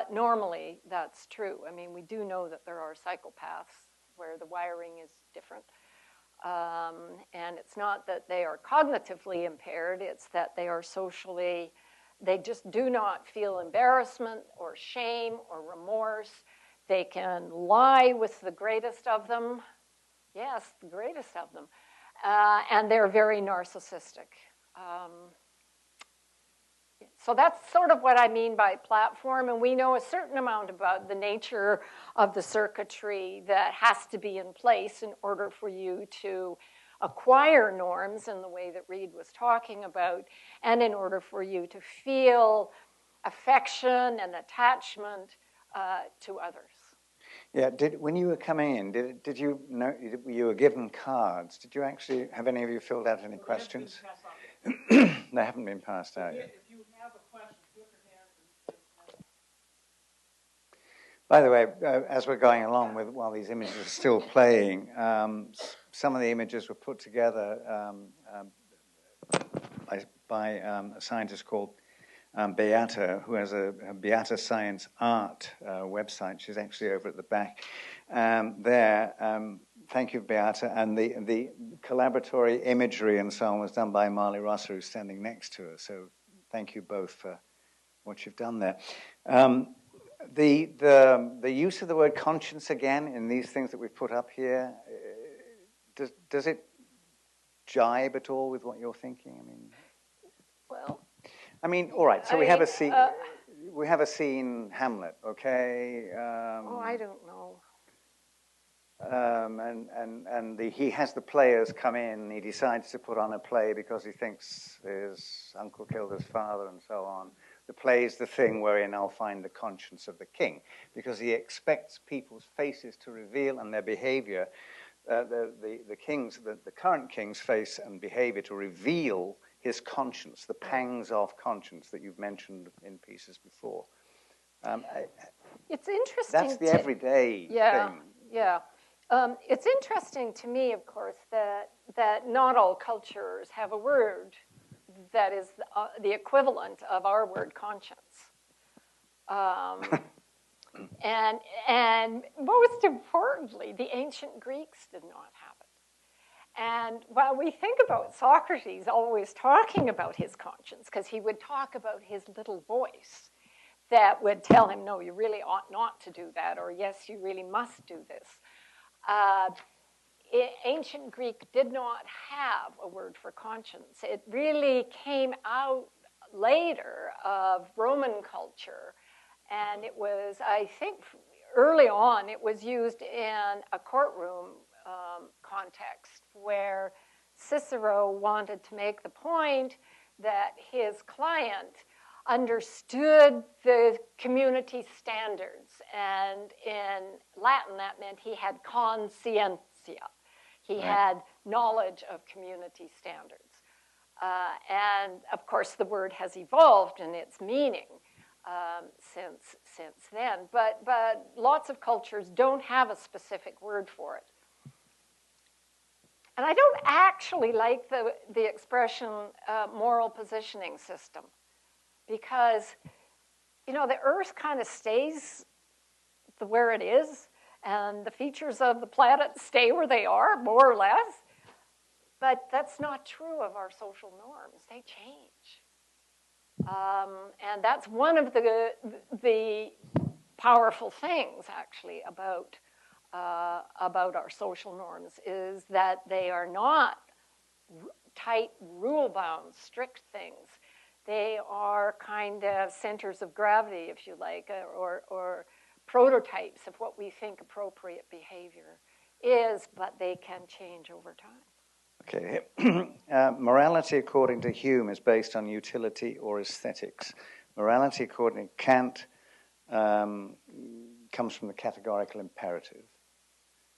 normally that's true. I mean, we do know that there are psychopaths where the wiring is different. And it's not that they are cognitively impaired, it's that they are socially, they just do not feel embarrassment or shame or remorse. They can lie with the greatest of them. Yes, the greatest of them. And they're very narcissistic. So that's sort of what I mean by platform, and we know a certain amount about the nature of the circuitry that has to be in place in order for you to acquire norms in the way that Reid was talking about, and in order for you to feel affection and attachment to others. Yeah, when you were coming in, did you know you were given cards? Did you actually have any of you filled out any questions? They haven't been passed out yet. If you have a question, put your hand and By the way, as we're going along while these images are still playing, some of the images were put together by a scientist called Beata, who has a Beata Science Art website. She's actually over at the back there. Thank you, Beata. And the collaboratory imagery and so on was done by Marley Rosser, who's standing next to her. So thank you both for what you've done there. The use of the word conscience again in these things that we've put up here, does it jibe at all with what you're thinking? I mean, all right. So we have a scene. We have a scene, Hamlet. Okay. I don't know. He has the players come in. He decides to put on a play because he thinks his uncle killed his father and so on. The play is the thing wherein I'll find the conscience of the king, because he expects people's faces to reveal and their behavior, the current king's face and behavior to reveal his conscience, the pangs of conscience that you've mentioned in pieces before. It's interesting. That's the everyday thing. Yeah. It's interesting to me, of course, that not all cultures have a word that is the equivalent of our word conscience. And most importantly, the ancient Greeks did not have it. And while we think about Socrates always talking about his conscience, because he would talk about his little voice that would tell him, no, you really ought not to do that, or yes, you really must do this. Ancient Greek did not have a word for conscience. It really came out later of Roman culture, and it was, I think, early on, it was used in a courtroom context where Cicero wanted to make the point that his client understood the community standards. And in Latin, that meant he had conscientia. He had knowledge of community standards. And of course, the word has evolved in its meaning since then. But lots of cultures don't have a specific word for it. And I don't actually like the expression moral positioning system, because, you know, the Earth kind of stays where it is, and the features of the planet stay where they are, more or less. But that's not true of our social norms. They change. And that's one of the powerful things, actually, about our social norms, is that they are not tight, rule-bound, strict things. They are kind of centers of gravity, if you like, or prototypes of what we think appropriate behavior is, but they can change over time. Okay. Morality, according to Hume, is based on utility or aesthetics. Morality, according to Kant, comes from the categorical imperative.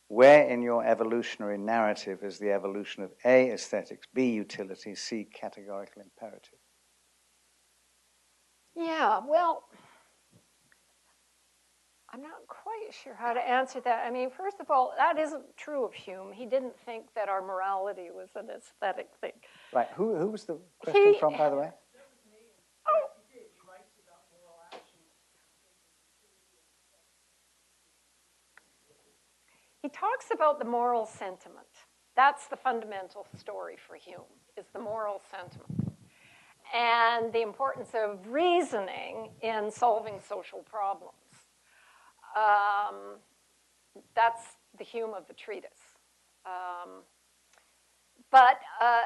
Where in your evolutionary narrative is the evolution of A, aesthetics, B, utility, C, categorical imperative? Yeah, well, I'm not quite sure how to answer that. I mean, first of all, that isn't true of Hume. He didn't think that our morality was an aesthetic thing. Right. Who was the question from, by the way? That was me. Oh. He did. He writes about moral action. He talks about the moral sentiment. That's the fundamental story for Hume, is the moral sentiment. And the importance of reasoning in solving social problems. That's the Hume of the treatise.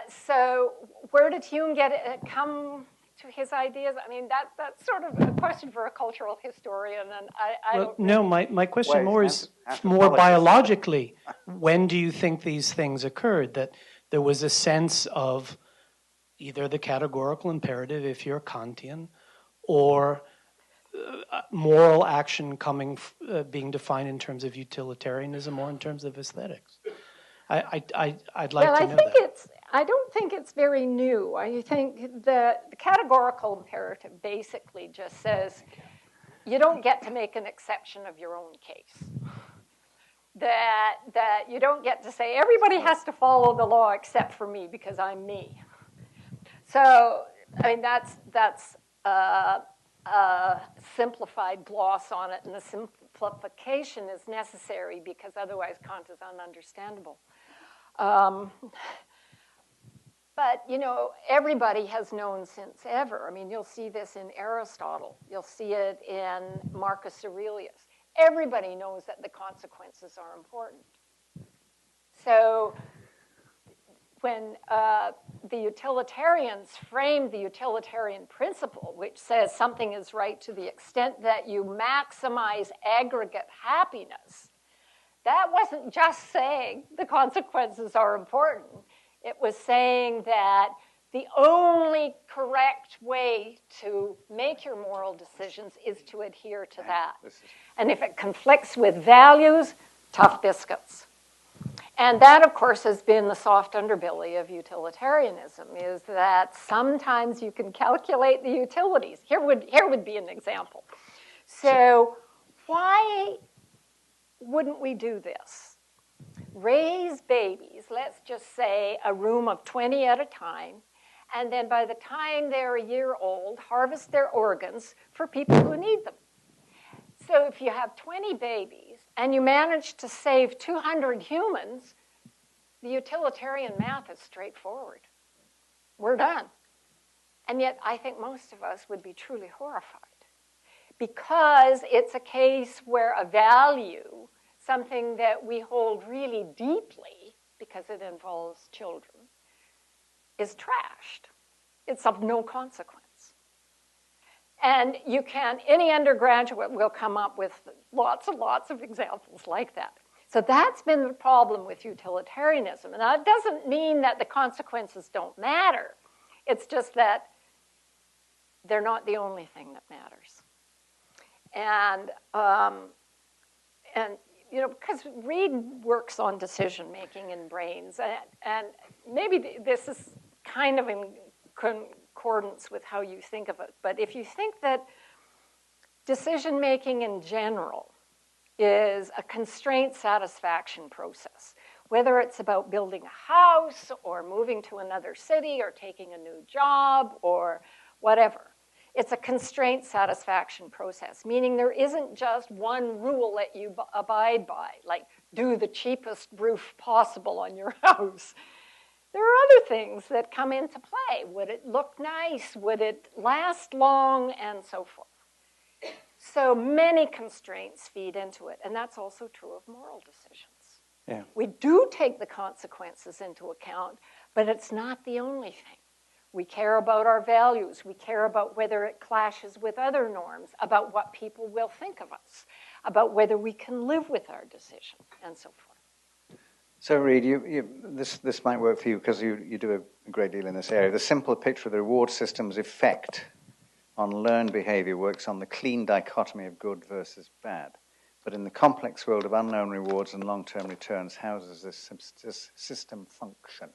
So where did Hume come to his ideas? I mean, that's sort of a question for a cultural historian, and I don't know. No, my question more is more biologically. When do you think these things occurred? That there was a sense of either the categorical imperative, if you're Kantian, or moral action being defined in terms of utilitarianism or in terms of aesthetics. I'd like to know that. I don't think it's very new. I think the categorical imperative basically just says you don't get to make an exception of your own case. That you don't get to say everybody has to follow the law except for me because I'm me. So I mean that's a simplified gloss on it, and the simplification is necessary because otherwise Kant is ununderstandable. But, you know, everybody has known since ever. I mean, you'll see this in Aristotle. You'll see it in Marcus Aurelius. Everybody knows that the consequences are important. So when the utilitarians framed the utilitarian principle, which says something is right to the extent that you maximize aggregate happiness, that wasn't just saying the consequences are important. It was saying that the only correct way to make your moral decisions is to adhere to that. And if it conflicts with values, tough biscuits. And that, of course, has been the soft underbelly of utilitarianism, is that sometimes you can calculate the utilities. Here would be an example. So why wouldn't we do this? Raise babies, let's just say a room of 20 at a time, and then by the time they're a year old, harvest their organs for people who need them. So if you have 20 babies and you manage to save 200 humans, the utilitarian math is straightforward. We're done. And yet I think most of us would be truly horrified because it's a case where a value, something that we hold really deeply because it involves children, is trashed. It's of no consequence. And you can, any undergraduate will come up with lots and lots of examples like that. So that's been the problem with utilitarianism. And that doesn't mean that the consequences don't matter. It's just that they're not the only thing that matters. And because Reid works on decision making in brains, and maybe this is kind of in concordance with how you think of it, but if you think that decision making in general is a constraint satisfaction process, whether it's about building a house or moving to another city or taking a new job or whatever. It's a constraint satisfaction process, meaning there isn't just one rule that you abide by, like do the cheapest roof possible on your house. There are other things that come into play. Would it look nice? Would it last long? And so forth. So many constraints feed into it, and that's also true of moral decisions. Yeah. We do take the consequences into account, but it's not the only thing. We care about our values. We care about whether it clashes with other norms, about what people will think of us, about whether we can live with our decision, and so forth. So, Reid, this might work for you because you do a great deal in this area. The simple picture of the reward system's effect on learned behavior works on the clean dichotomy of good versus bad. But in the complex world of unknown rewards and long-term returns, how does this system function?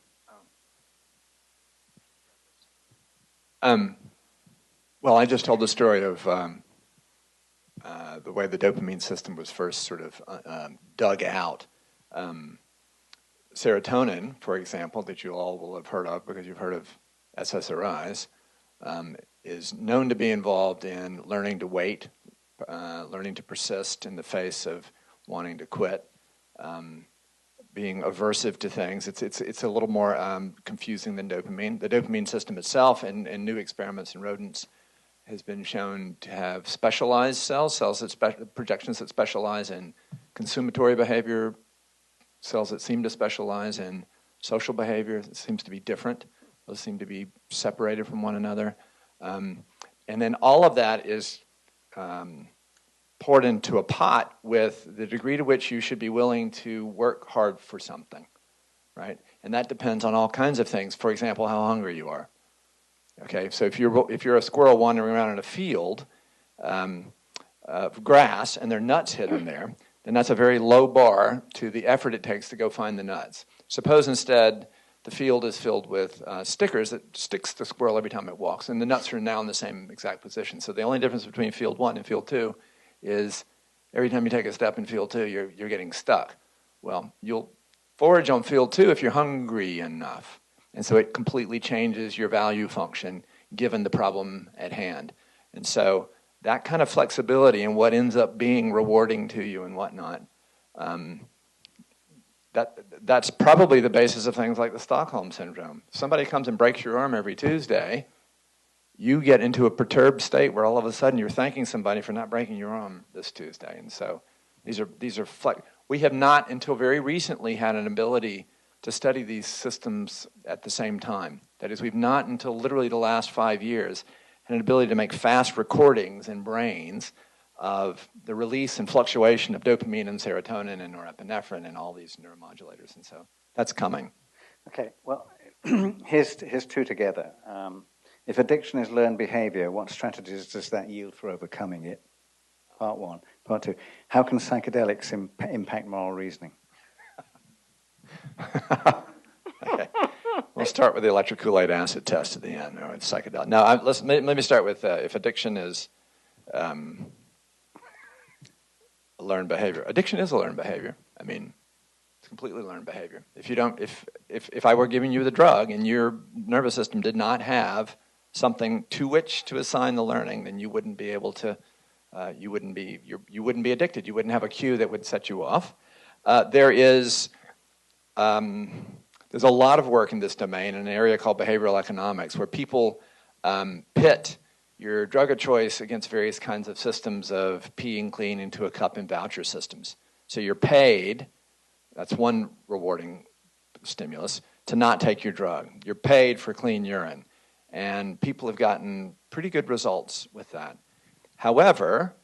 Well, I just told the story of the way the dopamine system was first sort of dug out. Serotonin, for example, that you all will have heard of because you've heard of SSRIs, is known to be involved in learning to wait, learning to persist in the face of wanting to quit, being aversive to things. It's a little more confusing than dopamine. The dopamine system itself, in new experiments in rodents, has been shown to have specialized cells that projections that specialize in consumatory behavior, cells that seem to specialize in social behavior. It seems to be different. Those seem to be separated from one another. And then all of that is poured into a pot with the degree to which you should be willing to work hard for something, right? And that depends on all kinds of things. For example, how hungry you are. Okay, so if you're a squirrel wandering around in a field of grass and there are nuts hidden there, then that's a very low bar to the effort it takes to go find the nuts. Suppose instead the field is filled with stickers that sticks the squirrel every time it walks, and the nuts are now in the same exact position. So the only difference between field 1 and field 2 is every time you take a step in field 2, you're getting stuck. Well, you'll forage on field 2 if you're hungry enough. And so it completely changes your value function given the problem at hand. And so that kind of flexibility in what ends up being rewarding to you and whatnot, that's probably the basis of things like the Stockholm Syndrome. If somebody comes and breaks your arm every Tuesday, you get into a perturbed state where all of a sudden you're thanking somebody for not breaking your arm this Tuesday. And so we have not until very recently had an ability to study these systems at the same time. That is, we've not until literally the last 5 years had an ability to make fast recordings in brains of the release and fluctuation of dopamine and serotonin and norepinephrine and all these neuromodulators. And so that's coming. Okay, well, here's two together. If addiction is learned behavior, what strategies does that yield for overcoming it? Part 1. Part 2, how can psychedelics impact moral reasoning? Okay. We'll start with the electrocoolate acid test at the end, or psychedelic. Now, let me start with if addiction is a learned behavior. Addiction is a learned behavior. I mean, it's completely learned behavior. If I were giving you the drug and your nervous system did not have something to which to assign the learning, then you wouldn't be able to. You wouldn't be addicted. You wouldn't have a cue that would set you off. There's a lot of work in this domain in an area called behavioral economics where people pit your drug of choice against various kinds of systems of peeing clean into a cup and voucher systems. So you're paid, that's one rewarding stimulus, to not take your drug. You're paid for clean urine. And people have gotten pretty good results with that. However,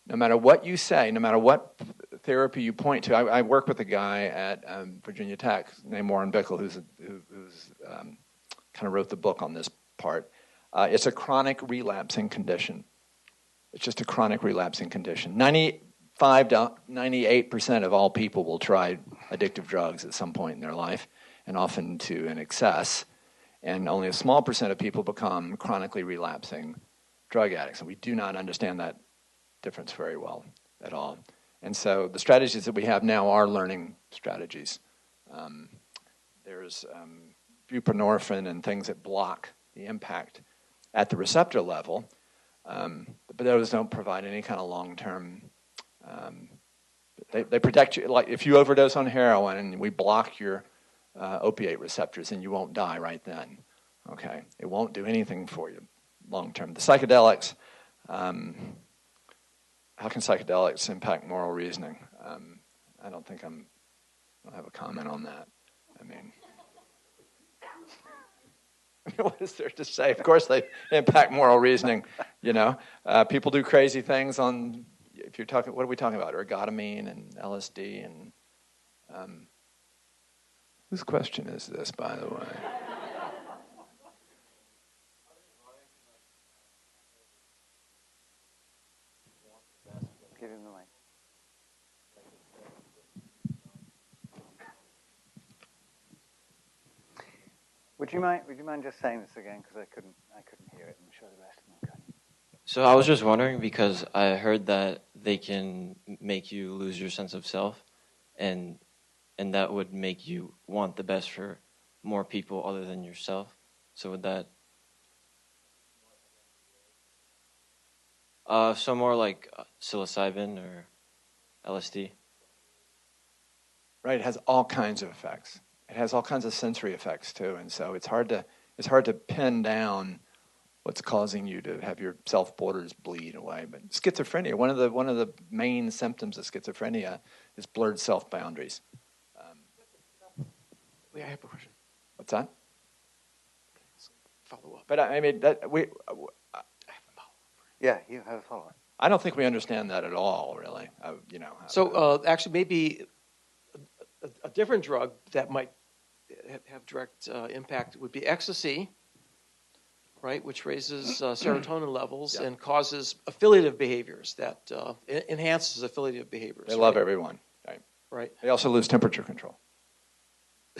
no matter what you say, no matter what therapy you point to, I work with a guy at Virginia Tech named Warren Bickel, who's kind of wrote the book on this part. It's a chronic relapsing condition. It's just a chronic relapsing condition. 95 to 98% of all people will try addictive drugs at some point in their life, and often to an excess. And only a small percent of people become chronically relapsing drug addicts. And we do not understand that difference very well at all. And so the strategies that we have now are learning strategies. There's buprenorphine and things that block the impact at the receptor level, but those don't provide any kind of long-term. They protect you. Like if you overdose on heroin and we block your opiate receptors, and you won't die right then. Okay, it won't do anything for you long-term. The psychedelics. How can psychedelics impact moral reasoning? I don't have a comment on that. I mean, what is there to say? Of course they impact moral reasoning, you know. People do crazy things on, if you're talking, what are we talking about? Ergotamine and LSD and, whose question is this, by the way? Give him the mic. Would you mind just saying this again, because I couldn't hear it. I'm sure the rest of them could. So I was just wondering, because I heard that they can make you lose your sense of self, and that would make you want the best for more people other than yourself. So would that so more like psilocybin or LSD? Right, it has all kinds of effects. It has all kinds of sensory effects too, and so it's hard to pin down what's causing you to have your self borders bleed away. But schizophrenia, one of the main symptoms of schizophrenia is blurred self boundaries. Wait, I have a question. What's that? Follow up. But I mean that we. I have a follow-up. Yeah, you have a follow-up. I don't think we understand that at all, really. You know. So actually, maybe a different drug that might have direct impact would be ecstasy, right, which raises serotonin levels and causes affiliative behaviors that enhances affiliative behaviors. They love everyone. Right. Right. They also lose temperature control.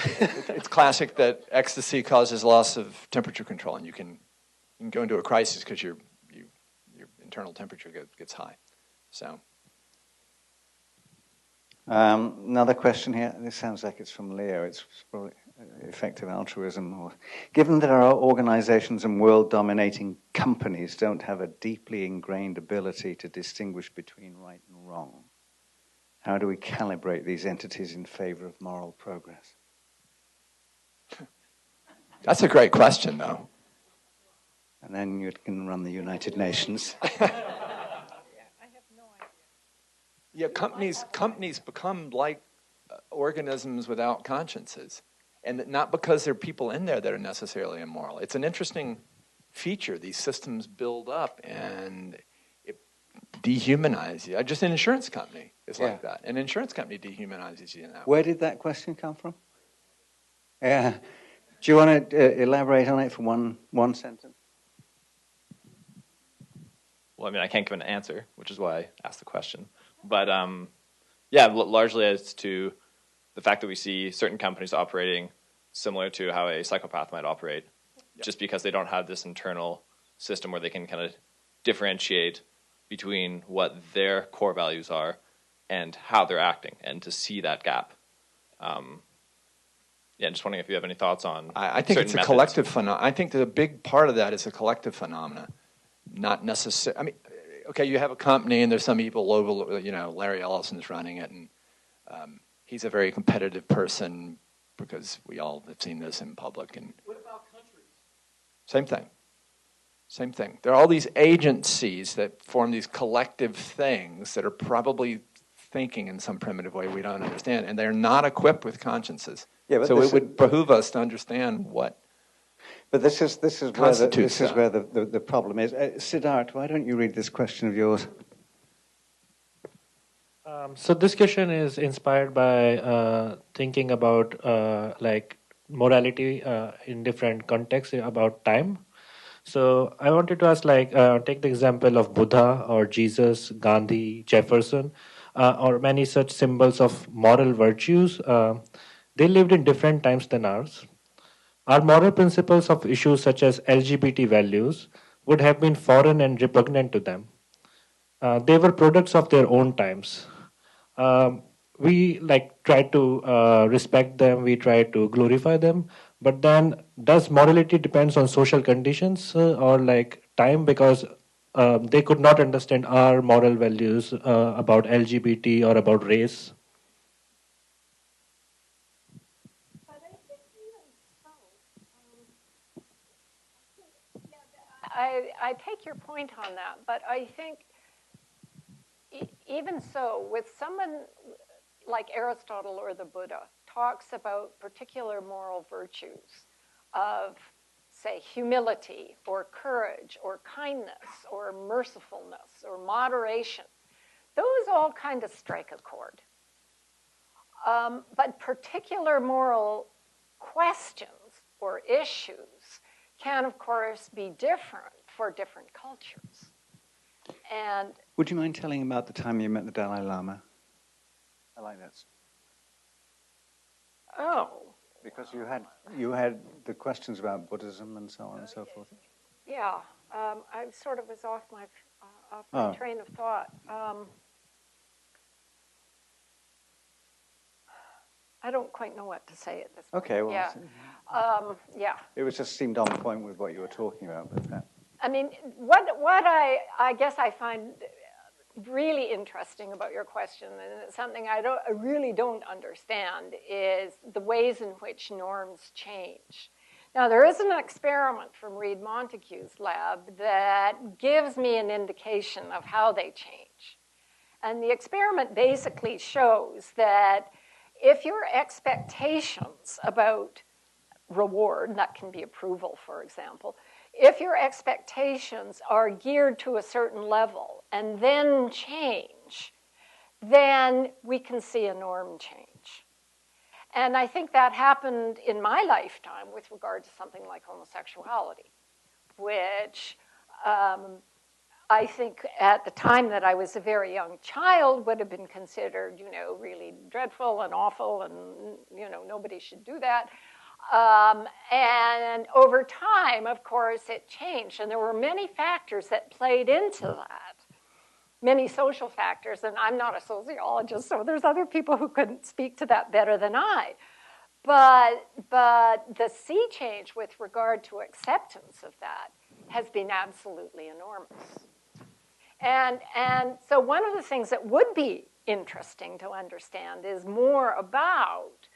It's classic that ecstasy causes loss of temperature control, and you can go into a crisis because your internal temperature gets high. So. Another question here. This sounds like it's from Leo. It's probably effective altruism. Given that our organizations and world-dominating companies don't have a deeply ingrained ability to distinguish between right and wrong, how do we calibrate these entities in favor of moral progress? That's a great question, though. And then you can run the United Nations. Yeah, companies become like organisms without consciences, and not because there are people in there that are necessarily immoral. It's an interesting feature. These systems build up, and it dehumanizes you. Just an insurance company is like that. An insurance company dehumanizes you in that way. Where did that question come from? Yeah. Do you want to elaborate on it for one sentence? Well, I mean, I can't give an answer, which is why I asked the question. But yeah, largely as to the fact that we see certain companies operating similar to how a psychopath might operate, just because they don't have this internal system where they can kind of differentiate between what their core values are and how they're acting, and to see that gap. Yeah, just wondering if you have any thoughts on. I think it's a collective phenomenon. I think that a big part of that is a collective phenomenon, not necessarily. I mean, okay, you have a company and there's some evil local, you know, Larry Ellison's running it, and he's a very competitive person because we all have seen this in public. And what about countries? Same thing. Same thing. There are all these agencies that form these collective things that are probably thinking in some primitive way we don't understand, and they're not equipped with consciences. Yeah, but so it would behoove us to understand what. But this is where the problem is. Siddharth, why don't you read this question of yours? So this question is inspired by thinking about like morality in different contexts about time. So I wanted to ask, like, take the example of Buddha or Jesus, Gandhi, Jefferson, or many such symbols of moral virtues. They lived in different times than ours. Our moral principles of issues such as LGBT values would have been foreign and repugnant to them. They were products of their own times. We like try to respect them, we try to glorify them, but then does morality depends on social conditions or like time? Because they could not understand our moral values about LGBT or about race. I take your point on that, but I think even so, with someone like Aristotle or the Buddha talks about particular moral virtues of, say, humility or courage or kindness or mercifulness or moderation, those all kind of strike a chord. But particular moral questions or issues can, of course, be different for different cultures. And would you mind telling about the time you met the Dalai Lama? I like that. Oh. Because you had the questions about Buddhism and so on and so forth. Yeah, I sort of was off my train of thought. I don't quite know what to say at this point. Okay, well, yeah. It was just seemed on point with what you were talking about. But that. I mean, what I guess I find really interesting about your question, and it's something I really don't understand, is the ways in which norms change. Now, there is an experiment from Reed Montague's lab that gives me an indication of how they change. And the experiment basically shows that if your expectations about reward, that can be approval, for example, if your expectations are geared to a certain level and then change, then we can see a norm change. And I think that happened in my lifetime with regard to something like homosexuality, which I think at the time that I was a very young child would have been considered, really dreadful and awful, and, nobody should do that. And over time, of course, it changed. And there were many factors that played into that, many social factors. And I'm not a sociologist, so there's other people who couldn't speak to that better than I. But the sea change with regard to acceptance of that has been absolutely enormous. And so one of the things that would be interesting to understand is more about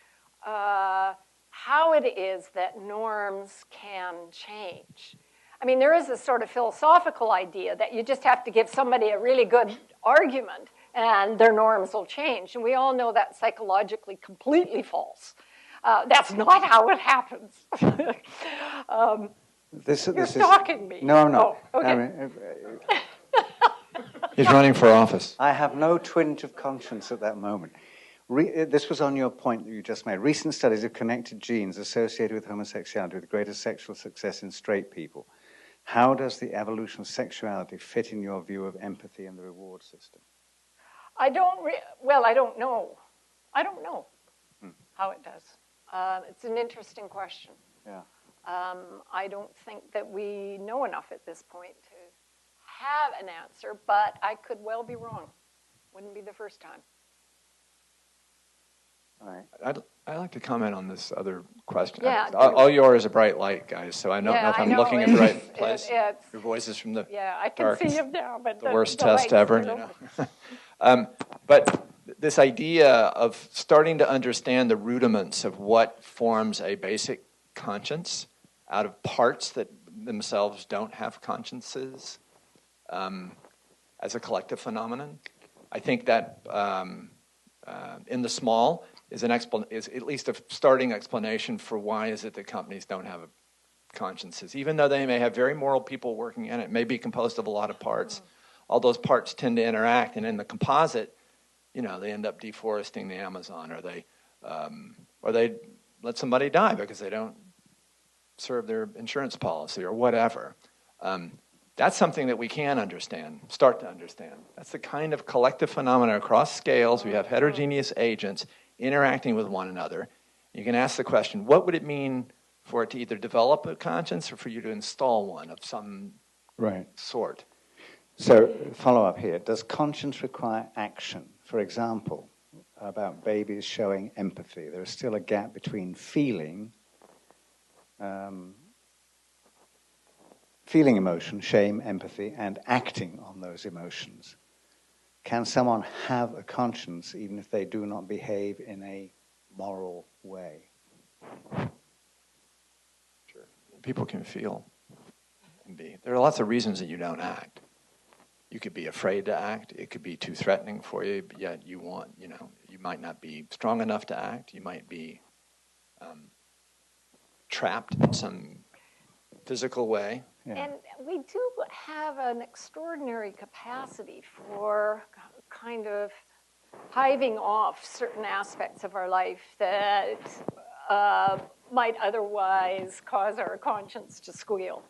how it is that norms can change. I mean, there is this sort of philosophical idea that you just have to give somebody a really good argument and their norms will change. And we all know that's psychologically completely false. That's not how it happens. You're stalking me. No, I'm not. Oh, okay. I mean, He's running for office. I have no twinge of conscience at that moment. This was on your point that you just made. Recent studies have connected genes associated with homosexuality with greater sexual success in straight people. How does the evolution of sexuality fit in your view of empathy and the reward system? I don't know. I don't know how it does. It's an interesting question. Yeah. I don't think that we know enough at this point to have an answer, but I could well be wrong. Wouldn't be the first time. All right. I'd like to comment on this other question. Yeah, all yours is a bright light, guys, so I don't know if I'm looking in the right place. Your voice is from the I can see him now, but the worst test ever. But this idea of starting to understand the rudiments of what forms a basic conscience out of parts that themselves don't have consciences as a collective phenomenon, I think that in the small is at least a starting explanation for why is it that companies don't have consciences. Even though they may have very moral people working in it, may be composed of a lot of parts. All those parts tend to interact, and in the composite, they end up deforesting the Amazon, or they let somebody die because they don't serve their insurance policy or whatever. That's something that we can understand, start to understand. That's the kind of collective phenomena across scales. We have heterogeneous agents interacting with one another. You can ask the question, what would it mean for it to either develop a conscience or for you to install one of some sort? So, follow up here. Does conscience require action? For example, about babies showing empathy. There is still a gap between feeling emotion, shame, empathy, and acting on those emotions. Can someone have a conscience even if they do not behave in a moral way? Sure. People can feel and be. There are lots of reasons that you don't act. You could be afraid to act. It could be too threatening for you, but yet you might not be strong enough to act. You might be trapped in some physical way. Yeah. And we do have an extraordinary capacity for kind of hiving off certain aspects of our life that might otherwise cause our conscience to squeal.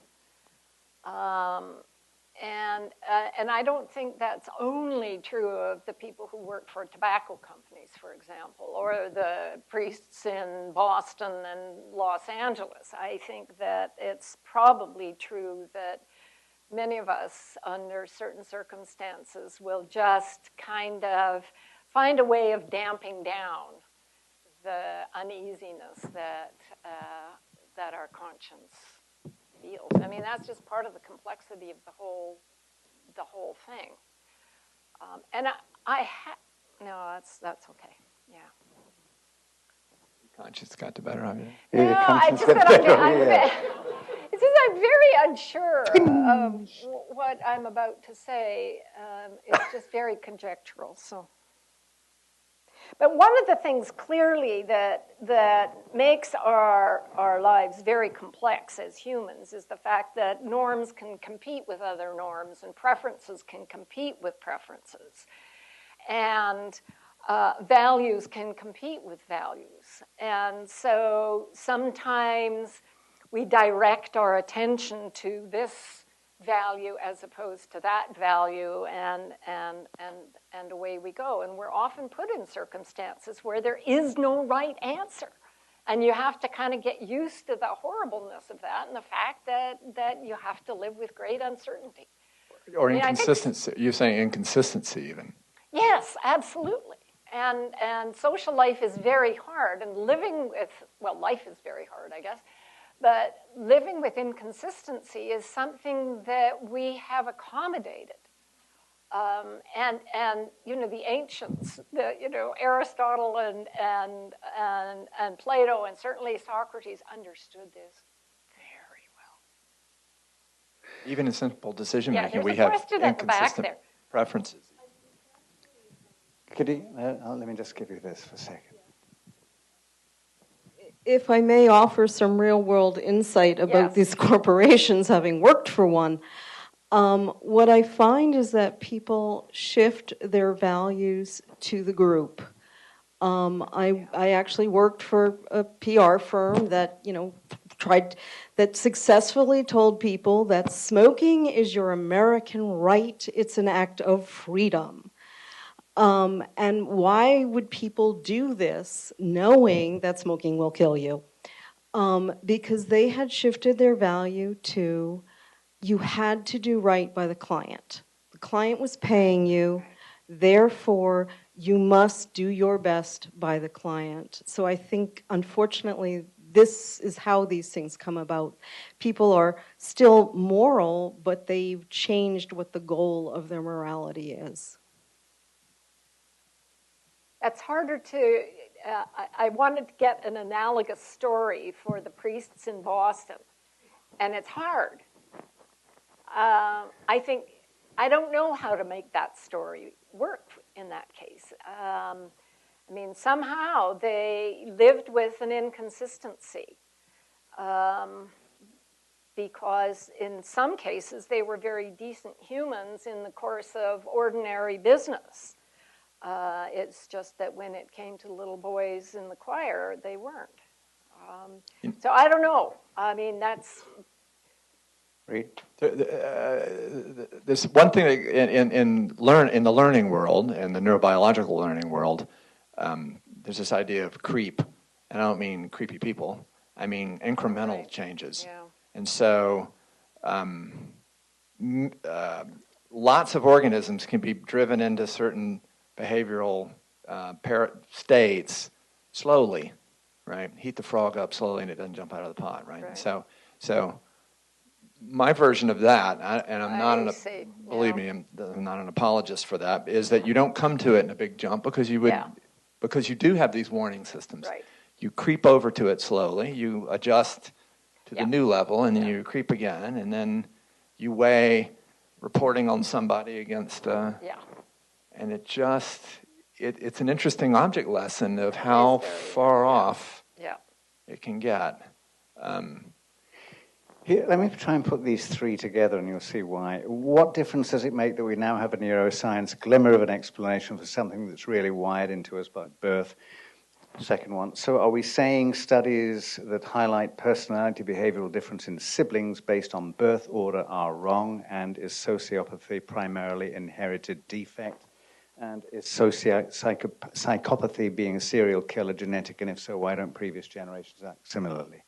And I don't think that's only true of the people who work for tobacco companies, for example, or the priests in Boston and Los Angeles. I think that it's probably true that many of us, under certain circumstances, will just kind of find a way of damping down the uneasiness that our conscience feels. I mean, that's just part of the complexity of the whole thing. And no, that's okay. Yeah. Conscience got the better of you. No, I'm very unsure of what I'm about to say. It's just very conjectural. So. But one of the things clearly that makes our lives very complex as humans is the fact that norms can compete with other norms and preferences can compete with preferences. And values can compete with values. And so sometimes we direct our attention to this value as opposed to that value, and away we go. And we're often put in circumstances where there is no right answer. And you have to kind of get used to the horribleness of that and the fact that you have to live with great uncertainty. Or inconsistency. You're saying inconsistency even. Yes, absolutely. And social life is very hard, and living with, well, life is very hard, I guess. But living with inconsistency is something that we have accommodated. And the ancients, Aristotle and Plato and certainly Socrates understood this very well. Even in simple decision making, we have inconsistent preferences. Could you, let me just give you this for a second. If I may offer some real-world insight about these corporations, having worked for one, what I find is that people shift their values to the group. I actually worked for a PR firm that, that successfully told people that smoking is your American right. It's an act of freedom. And why would people do this knowing that smoking will kill you? Because they had shifted their value to you had to do right by the client. The client was paying you, therefore you must do your best by the client. So I think, unfortunately, this is how these things come about. People are still moral, but they've changed what the goal of their morality is. It's harder to, I wanted to get an analogous story for the priests in Boston, and it's hard. I don't know how to make that story work in that case. Somehow they lived with an inconsistency because in some cases they were very decent humans in the course of ordinary business. It's just that when it came to little boys in the choir, they weren't. So I don't know. Read. There's one thing in the learning world, in the neurobiological learning world, there's this idea of creep, and I don't mean creepy people. I mean incremental changes. Yeah. And so, lots of organisms can be driven into certain behavioral states slowly, right? Heat the frog up slowly, and it doesn't jump out of the pot, right? So my version of that, and I'm not believe me, I'm not an apologist for that, is that you don't come to it in a big jump because you do have these warning systems. Right. You creep over to it slowly, you adjust to the new level, and then you creep again, and then you weigh reporting on somebody against, and it's an interesting object lesson of how far off it can get. Here, let me try and put these three together and you'll see why. What difference does it make that we now have a neuroscience glimmer of an explanation for something that's really wired into us by birth? Second one, so are we saying studies that highlight personality behavioral difference in siblings based on birth order are wrong, and is sociopathy primarily inherited defect? And is psychopathy being a serial killer genetic, and if so, why don't previous generations act similarly?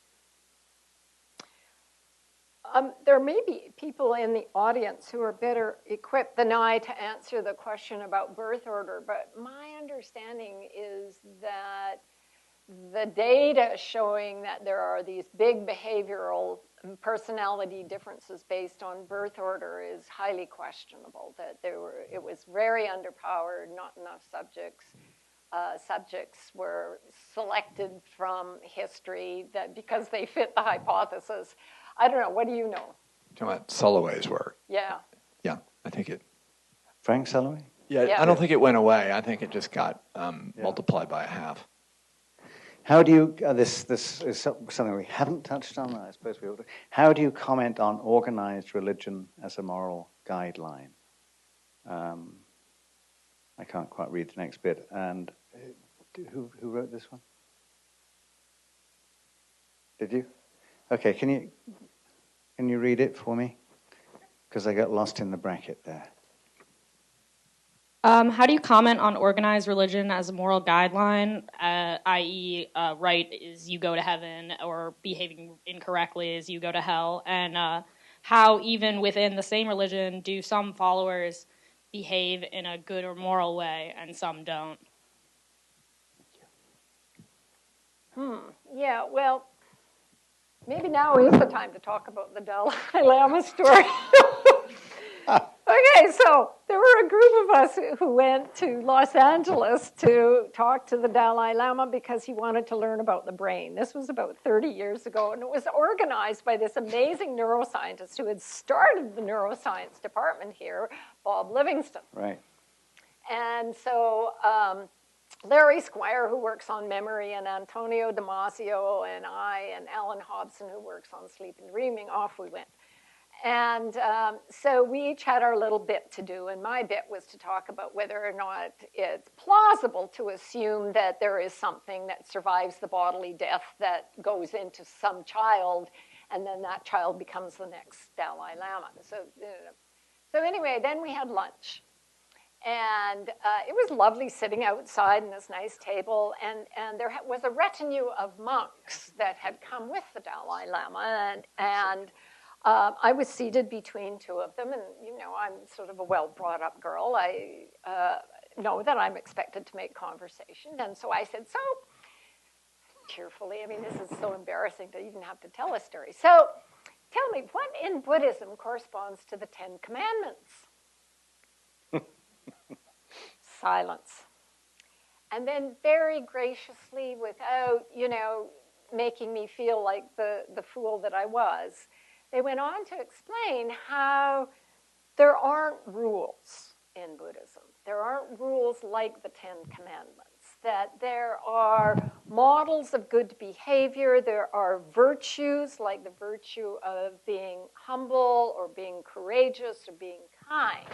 There may be people in the audience who are better equipped than I to answer the question about birth order, but my understanding is that the data showing that there are these big behavioral personality differences based on birth order is highly questionable, that it was very underpowered, not enough subjects. Subjects were selected from history because they fit the hypothesis. I don't know. What do you know? Talking about Sulloway's work. Yeah. Yeah, I think it. Frank Sulloway? Yeah, I don't think it went away. I think it just got multiplied by a half. How do you, this is something we haven't touched on, I suppose we ought to. How do you comment on organized religion as a moral guideline? I can't quite read the next bit. And who wrote this one? Did you? Okay, can you read it for me? Because I got lost in the bracket there. How do you comment on organized religion as a moral guideline, i.e., right is you go to heaven, or behaving incorrectly is you go to hell, and how even within the same religion do some followers behave in a good or moral way and some don't? Yeah, well, maybe now is the time to talk about the Dalai Lama story. Okay, so there were a group of us who went to Los Angeles to talk to the Dalai Lama because he wanted to learn about the brain. This was about 30 years ago, and it was organized by this amazing neuroscientist who had started the neuroscience department here, Bob Livingston. Right. And so Larry Squire, who works on memory, and Antonio Damasio, and I, and Alan Hobson, who works on sleep and dreaming, off we went. And so we each had our little bit to do, and my bit was to talk about whether or not it's plausible to assume that there is something that survives the bodily death that goes into some child, and then that child becomes the next Dalai Lama. So anyway, then we had lunch. And it was lovely sitting outside in this nice table, and there was a retinue of monks that had come with the Dalai Lama, and I was seated between two of them, and I'm sort of a well-brought-up girl. I know that I'm expected to make conversation, and so I said, so cheerfully, I mean, this is so embarrassing to even have to tell a story. So tell me, what in Buddhism corresponds to the 10 Commandments? Silence. And then very graciously, without, making me feel like the fool that I was, they went on to explain how there aren't rules in Buddhism. There aren't rules like the 10 Commandments, that there are models of good behavior, there are virtues like the virtue of being humble or being courageous or being kind.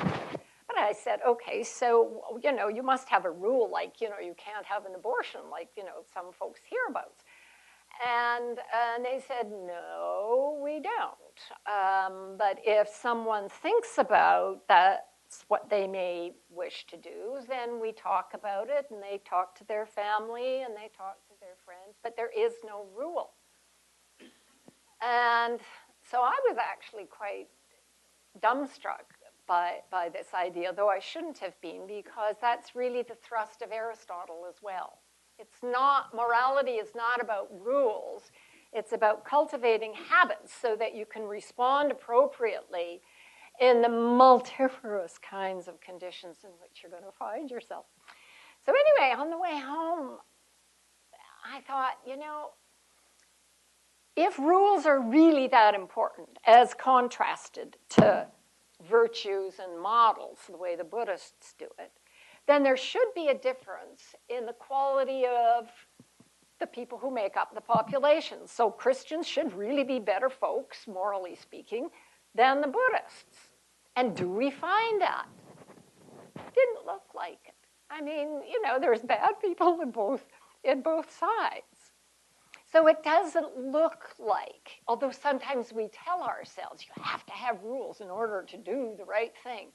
But I said, okay, so, you must have a rule like, you can't have an abortion like, some folks hear about. And they said, no, we don't. But if someone thinks about that's what they may wish to do, then we talk about it, and they talk to their family, and they talk to their friends, but there is no rule. And so I was actually quite dumbstruck by this idea, though I shouldn't have been, because that's really the thrust of Aristotle as well. It's not, morality is not about rules. It's about cultivating habits so that you can respond appropriately in the multifarious kinds of conditions in which you're going to find yourself. So anyway, on the way home, I thought, you know, if rules are really that important, as contrasted to virtues and models, the way the Buddhists do it, then there should be a difference in the quality of the people who make up the population. So Christians should really be better folks, morally speaking, than the Buddhists. And do we find that? Didn't look like it. I mean, you know, there's bad people in both sides. So it doesn't look like, although sometimes we tell ourselves you have to have rules in order to do the right thing,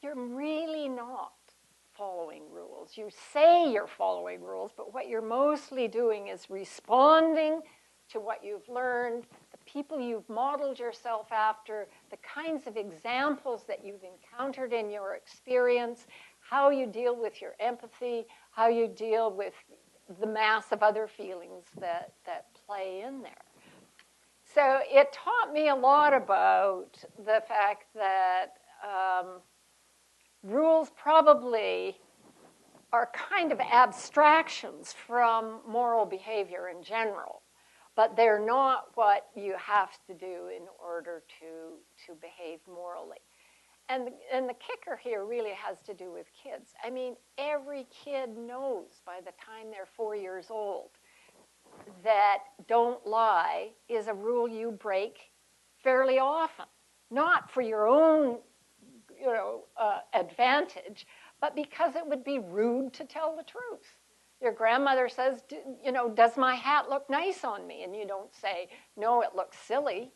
you're really not following rules. You say you're following rules, but what you're mostly doing is responding to what you've learned, the people you've modeled yourself after, the kinds of examples that you've encountered in your experience, how you deal with your empathy, how you deal with the mass of other feelings that play in there. So it taught me a lot about the fact that rules probably are kind of abstractions from moral behavior in general, but they're not what you have to do in order to behave morally. And the kicker here really has to do with kids. I mean, every kid knows by the time they're 4 years old that don't lie is a rule you break fairly often, not for your own, you know, advantage, but because it would be rude to tell the truth. Your grandmother says, you know, does my hat look nice on me? And you don't say, no, it looks silly.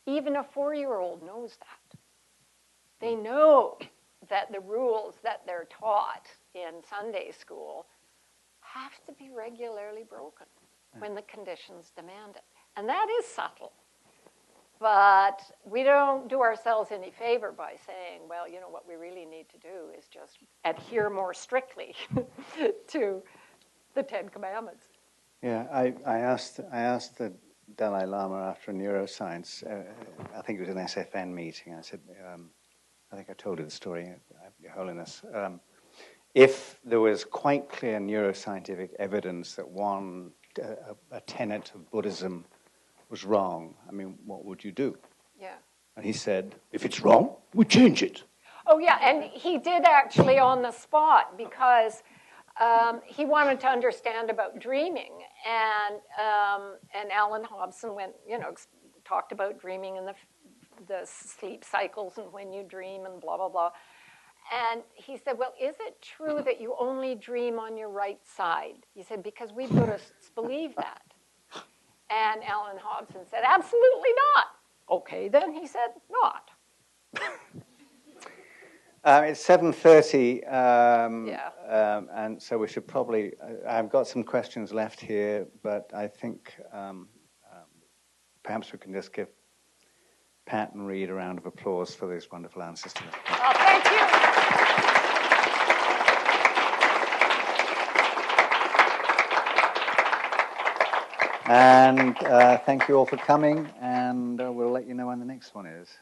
Even a 4-year-old knows that. They know that the rules that they're taught in Sunday school have to be regularly broken when the conditions demand it. And that is subtle. But we don't do ourselves any favor by saying, well, you know, what we really need to do is just adhere more strictly to the Ten Commandments. Yeah, I asked the Dalai Lama after a neuroscience, I think it was an SFN meeting, I said, I think I told you the story, Your Holiness. If there was quite clear neuroscientific evidence that a tenet of Buddhism was wrong, I mean, what would you do? Yeah. And he said, if it's wrong, we change it. Oh, yeah, and he did actually on the spot because he wanted to understand about dreaming. And Alan Hobson went, you know, talked about dreaming and the sleep cycles and when you dream and blah, blah, blah. And he said, well, is it true that you only dream on your right side? He said, because we Buddhists believe that. And Alan Hobson said, absolutely not. Okay, then, he said, not. It's 7:30, Yeah. and so we should probably, I've got some questions left here, but I think perhaps we can just give Pat and Reed a round of applause for these wonderful answers to that. Oh, thank you. And thank you all for coming, and we'll let you know when the next one is.